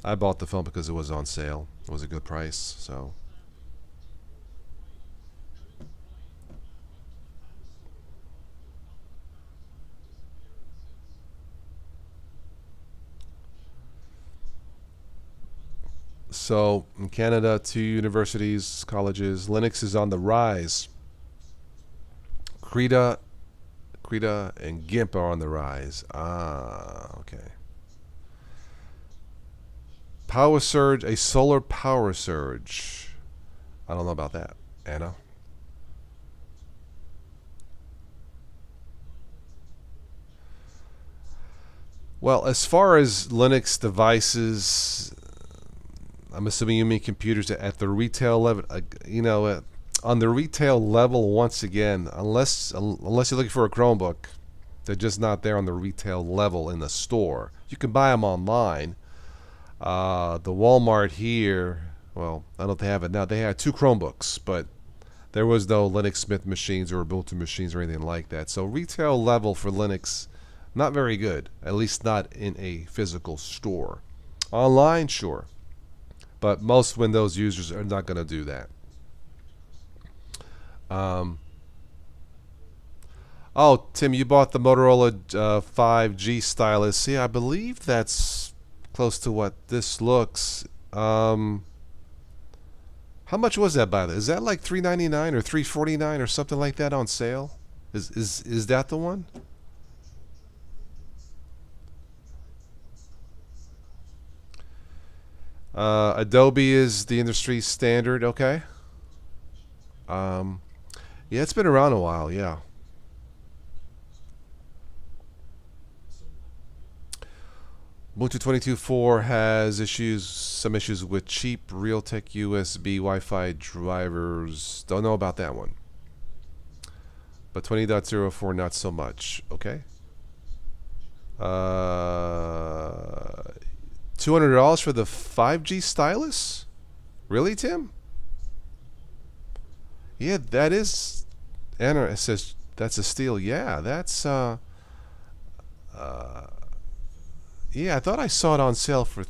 I bought the phone because it was on sale. It was a good price, so. So in Canada, 2 universities, colleges, Linux is on the rise. Krita and GIMP are on the rise. Ah, okay. Power surge, a solar power surge. I don't know about that. Anna? Well, as far as Linux devices, I'm assuming you mean computers at the retail level. On the retail level, once again, unless you're looking for a Chromebook, they're just not there on the retail level in the store. You can buy them online. The Walmart here, well, I don't know if they have it now. They had 2 Chromebooks, but there was no Linux Smith machines or Ubuntu machines or anything like that. So retail level for Linux, not very good. At least not in a physical store. Online, sure. But most Windows users are not going to do that. Oh, Tim, you bought the Motorola 5G stylus. Yeah, I believe that's close to what this looks. How much was that, by the way? Is that like $399 or $349 or something like that on sale? Is that the one? Adobe is the industry standard. Okay. Yeah, it's been around a while. Yeah. Ubuntu 22.4 has some issues with cheap Realtek USB Wi-Fi drivers. Don't know about that one. But 20.04 not so much. Okay. $200 for the 5G stylus? Really, Tim? Yeah, that is. Anna, it says that's a steal. Yeah, that's yeah, I thought I saw it on sale for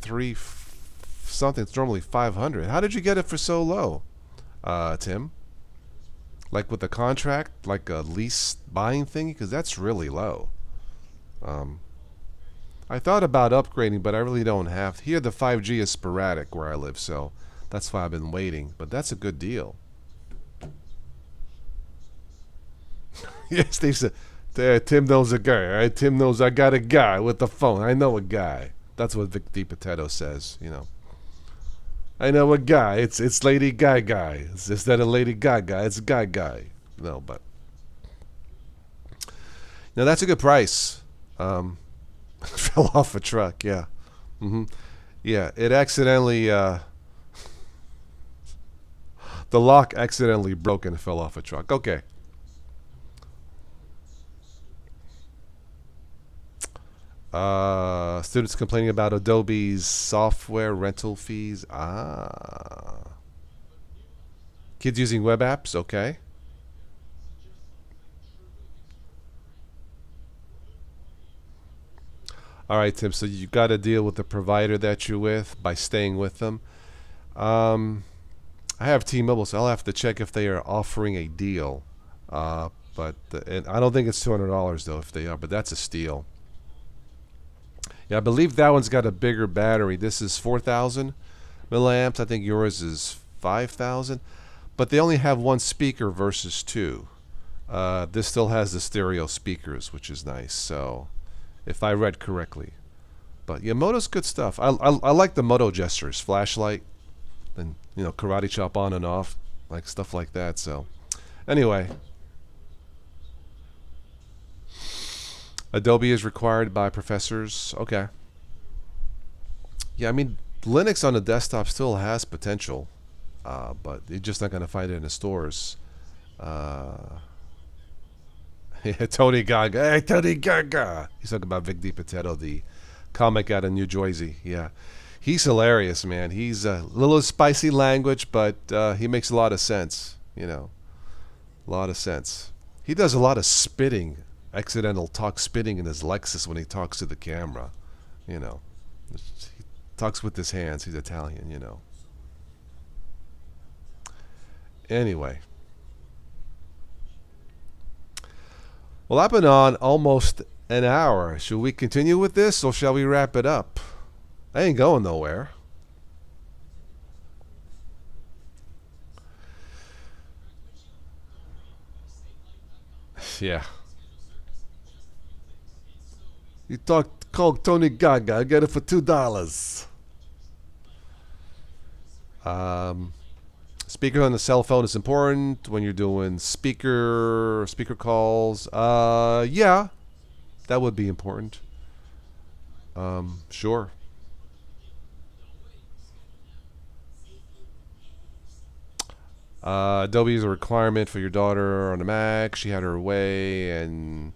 something. It's normally 500. How did you get it for so low, Tim? Like with a contract, like a lease buying thing, because that's really low. I thought about upgrading, but I really don't have. Here, the 5G is sporadic where I live, so that's why I've been waiting. But that's a good deal. Yes, they said. Tim knows a guy, right? Tim knows I got a guy with the phone. I know a guy. That's what Vic DiPotato says, you know. I know a guy. It's Lady Guy. It's instead of Lady Gaga, it's Guy. No, but now that's a good price. Fell off a truck. Yeah. Yeah. It accidentally. The lock accidentally broke and fell off a truck. Okay. Students complaining about Adobe's software rental fees. Kids using web apps. Okay. All right, Tim. So you got to deal with the provider that you're with by staying with them. I have T-Mobile, so I'll have to check if they are offering a deal. But and I don't think it's $200 though if they are, but that's a steal. Yeah, I believe that one's got a bigger battery. This is 4,000 milliamps. I think yours is 5,000. But they only have one speaker versus 2. This still has the stereo speakers, which is nice. So, if I read correctly. But yeah, Moto's good stuff. I like the Moto gestures. Flashlight, and karate chop on and off. like stuff like that. So anyway, Adobe is required by professors. Okay. Yeah, I mean, Linux on the desktop still has potential, but you're just not going to find it in the stores. Yeah, Tony Gaga. Hey, Tony Gaga. He's talking about Vic DiPotato, the comic out of New Jersey. Yeah. He's hilarious, man. He's a little spicy language, but he makes a lot of sense, you know. A lot of sense. He does a lot of spitting, accidental spitting in his Lexus when he talks to the camera, you know. He talks with his hands. He's Italian, you know. Anyway. Well, I've been on almost an hour. Should we continue with this, or shall we wrap it up? I ain't going nowhere. Yeah. You called Tony Gaga. I get it for $2. Speaker on the cell phone is important when you're doing speaker calls. Yeah, that would be important. Sure. Adobe is a requirement for your daughter on the Mac. She had her way and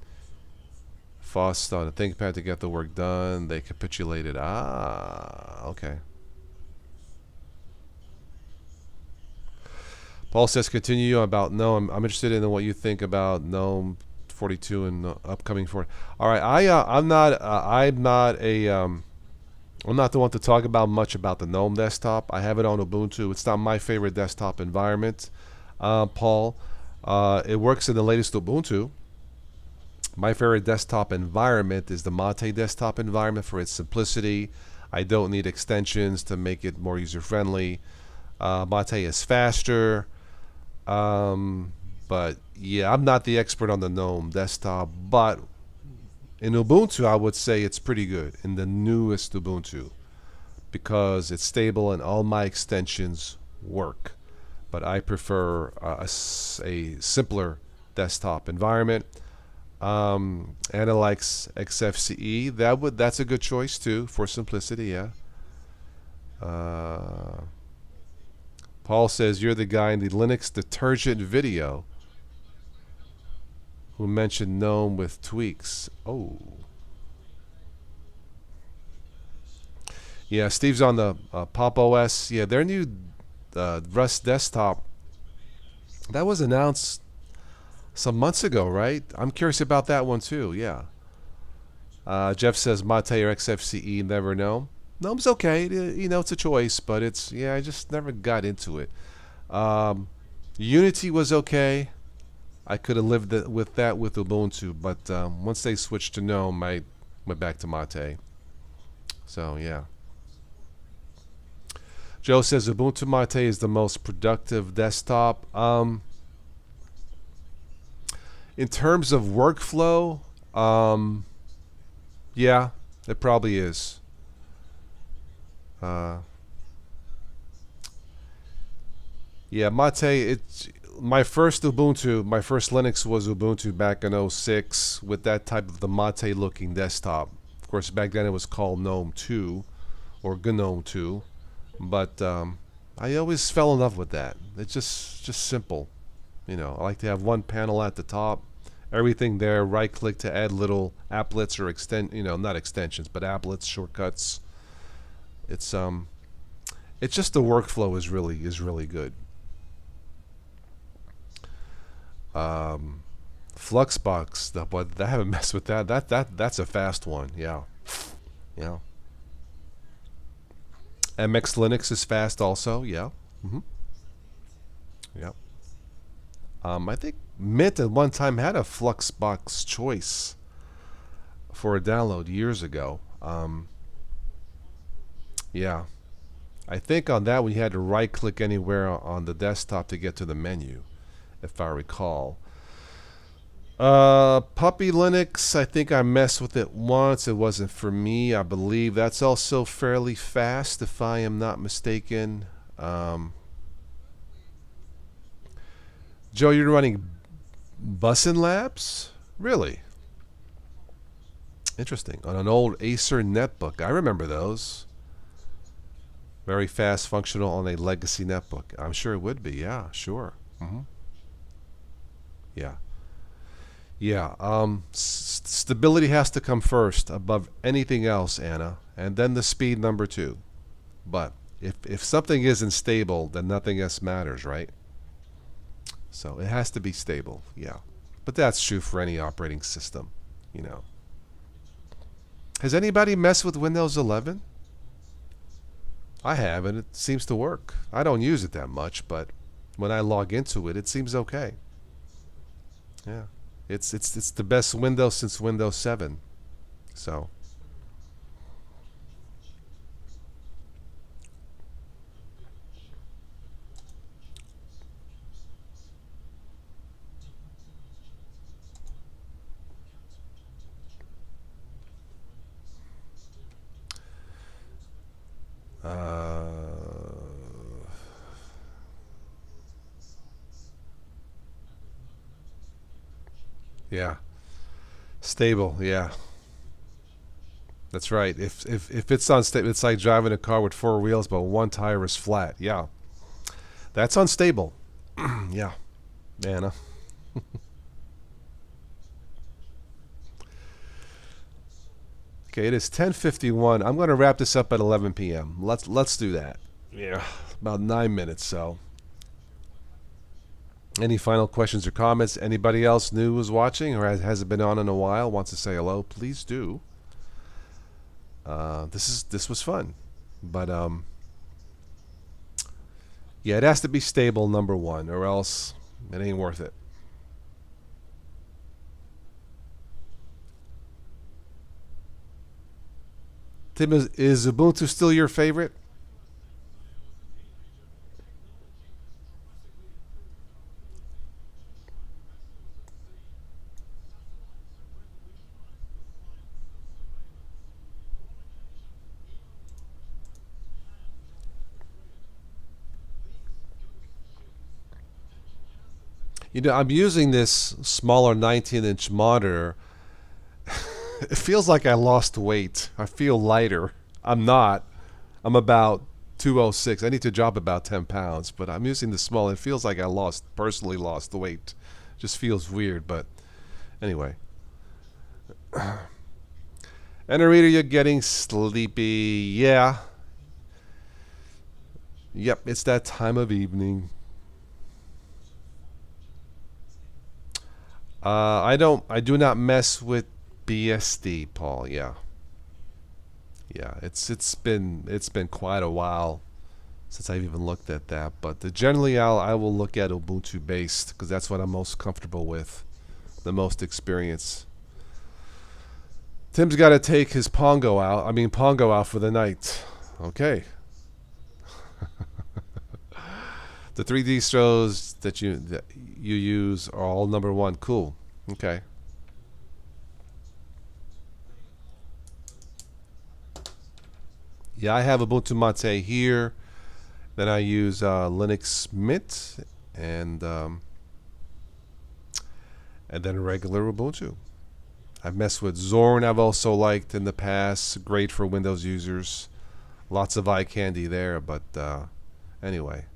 fussed on a ThinkPad to get the work done. They capitulated. Okay. Paul says, continue about GNOME. I'm interested in what you think about GNOME 42 and upcoming 40. All right, I'm not the one to talk about much about the GNOME desktop. I have it on Ubuntu. It's not my favorite desktop environment, Paul. It works in the latest Ubuntu. My favorite desktop environment is the Mate desktop environment for its simplicity. I don't need extensions to make it more user-friendly. Mate is faster. But yeah, I'm not the expert on the GNOME desktop, but in Ubuntu, I would say it's pretty good in the newest Ubuntu because it's stable and all my extensions work. But I prefer a simpler desktop environment. Anna likes XFCE. That's a good choice too for simplicity. Yeah. Paul says you're the guy in the Linux detergent video who mentioned GNOME with tweaks. Oh. Yeah, Steve's on the Pop OS. Yeah, their new Rust desktop. That was announced some months ago, right? I'm curious about that one too. Yeah. Jeff says Mate or XFCE, never know. GNOME's okay. You know, it's a choice, but I just never got into it. Unity was okay. I could have lived with that with Ubuntu, but once they switched to GNOME, I went back to Mate. So, yeah. Joe says Ubuntu Mate is the most productive desktop. In terms of workflow, yeah, it probably is. Yeah, Mate, it's my first Ubuntu, my first Linux was Ubuntu back in 06 with that type of the Mate looking desktop. Of course, back then it was called GNOME 2 or GNOME 2, but I always fell in love with that. It's just simple. You know, I like to have one panel at the top, everything there, right click to add little applets or not extensions, but applets, shortcuts. It's just the workflow is really good. Fluxbox, but I haven't messed with that. That's a fast one. Yeah. MX Linux is fast also. Yeah. Yeah. I think Mint at one time had a Fluxbox choice for a download years ago. Yeah. I think on that one you had to right click anywhere on the desktop to get to the menu, if I recall. Puppy Linux, I think I messed with it once. It wasn't for me, I believe. That's also fairly fast, if I am not mistaken. Joe, you're running Bussin Labs? Really? Interesting. On an old Acer netbook. I remember those. Very fast, functional on a legacy netbook. I'm sure it would be. Yeah, sure. Yeah. Yeah. Stability has to come first above anything else, Anna. And then the speed, number 2. But if something isn't stable, then nothing else matters, right? So it has to be stable, yeah. But that's true for any operating system, you know. Has anybody messed with Windows 11? I have, and it seems to work. I don't use it that much, but when I log into it, it seems okay. Yeah. It's the best Windows since Windows 7. So yeah. Stable, yeah. That's right. If it's unstable, it's like driving a car with 4 wheels, but one tire is flat. Yeah, that's unstable. Yeah, Anna. Okay, it is 10:51. I'm going to wrap this up at 11 p.m. Let's do that. Yeah, about 9 minutes. So, any final questions or comments? Anybody else new who's watching or hasn't been on in a while wants to say hello? Please do. This was fun, but yeah, it has to be stable, number 1, or else it ain't worth it. Tim, is Ubuntu still your favorite? You know, I'm using this smaller 19-inch monitor. It feels like I lost weight. I feel lighter. I'm not. I'm about 206. I need to drop about 10 pounds, but I'm using the small. It feels like I personally lost the weight. Just feels weird, but anyway. Anarita, you're getting sleepy. Yeah. Yep, it's that time of evening. I do not mess with BSD, Paul. Yeah. Yeah, it's been quite a while since I've even looked at that, but generally I will look at Ubuntu based because that's what I'm most comfortable with, the most experience. Tim's got to take his Pongo out for the night. Okay. The 3 distros that you use are all number 1. Cool. Okay. Yeah, I have Ubuntu Mate here. Then I use Linux Mint and then regular Ubuntu. I've messed with Zorn. I've also liked in the past. Great for Windows users. Lots of eye candy there, but anyway.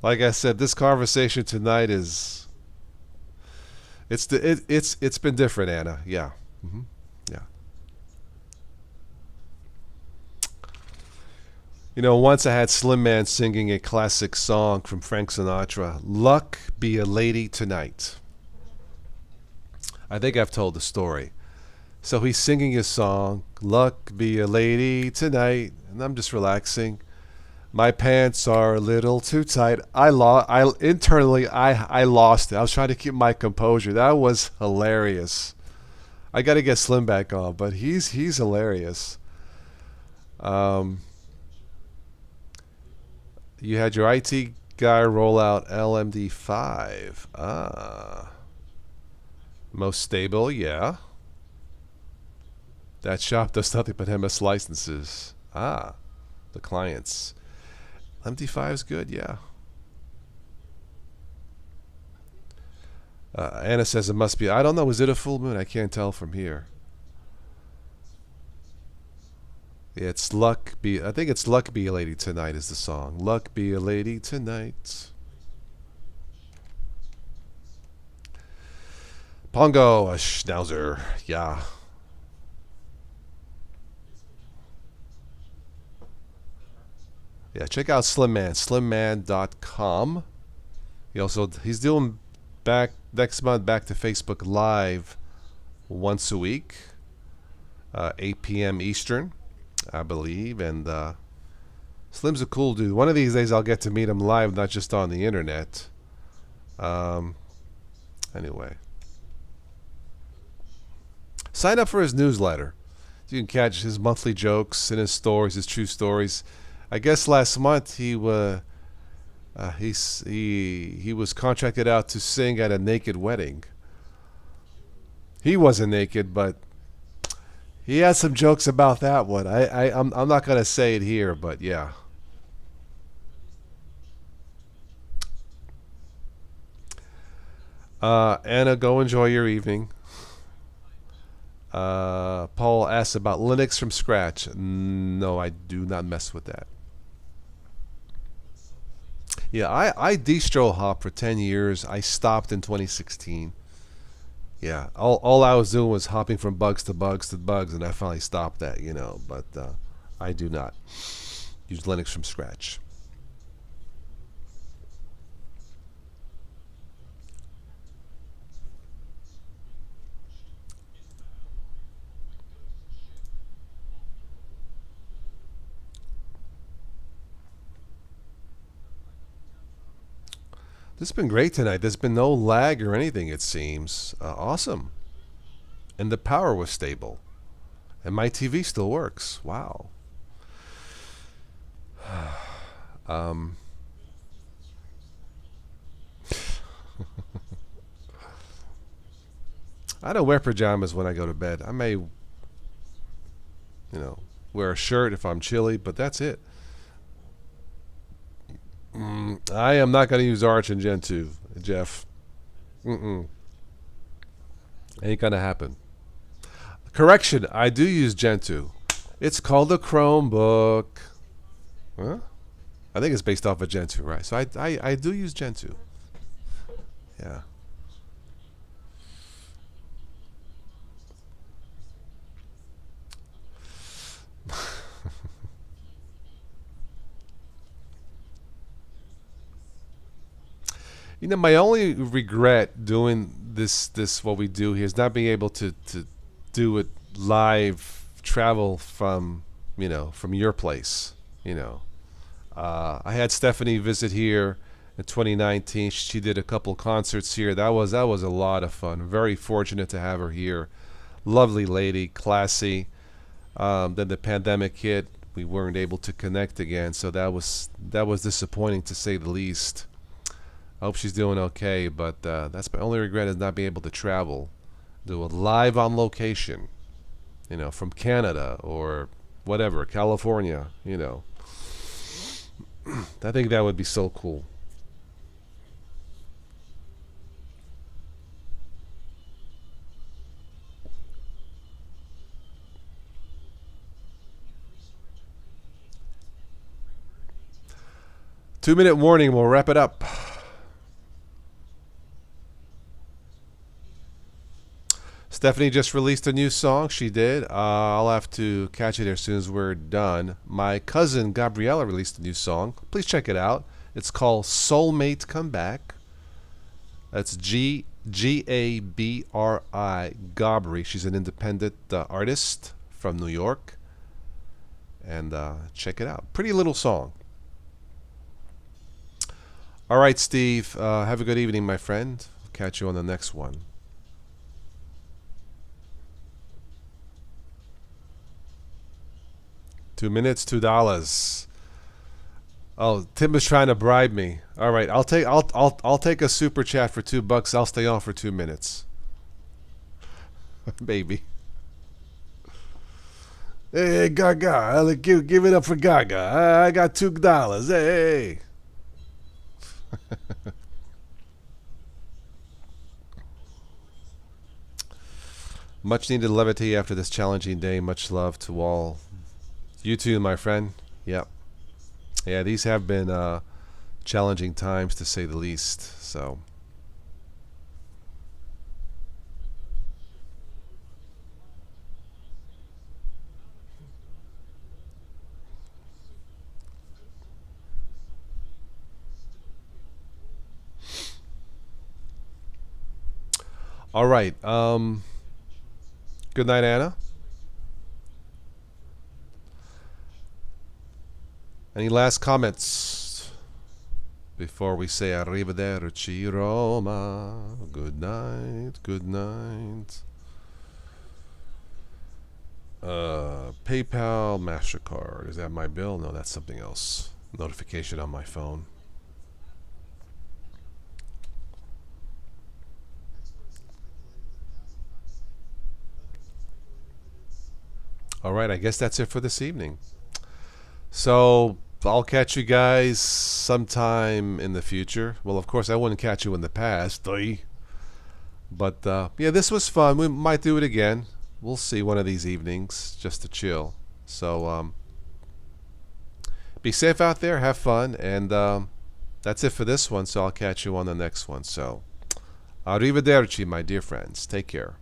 Like I said, this conversation tonight it's been different, Anna. Yeah. Yeah. You know, once I had Slim Man singing a classic song from Frank Sinatra, "Luck Be a Lady Tonight." I think I've told the story. So he's singing his song, "Luck Be a Lady Tonight," and I'm just relaxing. My pants are a little too tight. Internally I lost it. I was trying to keep my composure. That was hilarious. I got to get Slim back on, but he's hilarious. You had your IT guy roll out LMD5. Most stable, yeah. That shop does nothing but MS licenses. The clients. MD5 is good, yeah. Anna says it must be. I don't know. Is it a full moon? I can't tell from here. It's Luck Be. I think it's Luck Be a Lady Tonight is the song. Luck Be a Lady Tonight. Pongo, a schnauzer. Yeah. Yeah, check out Slim Man. Slimman.com. He's doing back next month back to Facebook Live once a week, 8 p.m. Eastern, I believe. And Slim's a cool dude. One of these days I'll get to meet him live, not just on the internet. Anyway, sign up for his newsletter. You can catch his monthly jokes and his stories, his true stories. I guess last month he was contracted out to sing at a naked wedding. He wasn't naked, but he had some jokes about that one. I'm not gonna say it here, but yeah. Anna, go enjoy your evening. Paul asks about Linux from scratch. No, I do not mess with that. Yeah, I distro hop for 10 years. I stopped in 2016. Yeah, all I was doing was hopping from bugs to bugs to bugs, and I finally stopped that, But I do not use Linux from scratch. This has been great tonight. There's been no lag or anything, it seems. Awesome. And the power was stable. And my TV still works. Wow. I don't wear pajamas when I go to bed. I may, wear a shirt if I'm chilly, but that's it. I am not going to use Arch in Gen 2, Jeff. Ain't going to happen. Correction, I do use Gen 2. It's called a Chromebook. Huh? I think it's based off of Gen 2, right? So I do use Gen 2. Yeah. My only regret doing this what we do here is not being able to do it live, travel from from your place. I had Stephanie visit here in 2019. She did a couple concerts here. That was a lot of fun. Very fortunate to have her here. Lovely lady, classy. Then the pandemic hit. We weren't able to connect again, so that was disappointing to say the least. I hope she's doing okay, but that's my only regret is not being able to travel, do it live on location, from Canada or whatever, California, I think that would be so cool. Two-minute warning, we'll wrap it up. Stephanie just released a new song. She did. I'll have to catch it as soon as we're done. My cousin Gabriella released a new song. Please check it out. It's called Soulmate Come Back. That's Gabri, Gabri. She's an independent artist from New York. And check it out. Pretty little song. All right, Steve. Have a good evening, my friend. I'll catch you on the next one. $2, $2. Oh, Tim is trying to bribe me. All right, I'll take a super chat for $2. I'll stay on for 2 minutes. Baby. Hey, Gaga, give it up for Gaga. I got $2. Hey. Much needed levity after this challenging day. Much love to all. You too, my friend. Yep. Yeah, these have been challenging times to say the least. So. All right. Good night, Anna. Any last comments before we say arrivederci, Roma? Good night. Good night. PayPal, MasterCard. Is that my bill? No, that's something else. Notification on my phone. All right, I guess that's it for this evening. So I'll catch you guys sometime in the future. Well, of course, I wouldn't catch you in the past. But yeah, this was fun. We might do it again. We'll see one of these evenings just to chill. So be safe out there. Have fun. And that's it for this one. So I'll catch you on the next one. So arrivederci, my dear friends. Take care.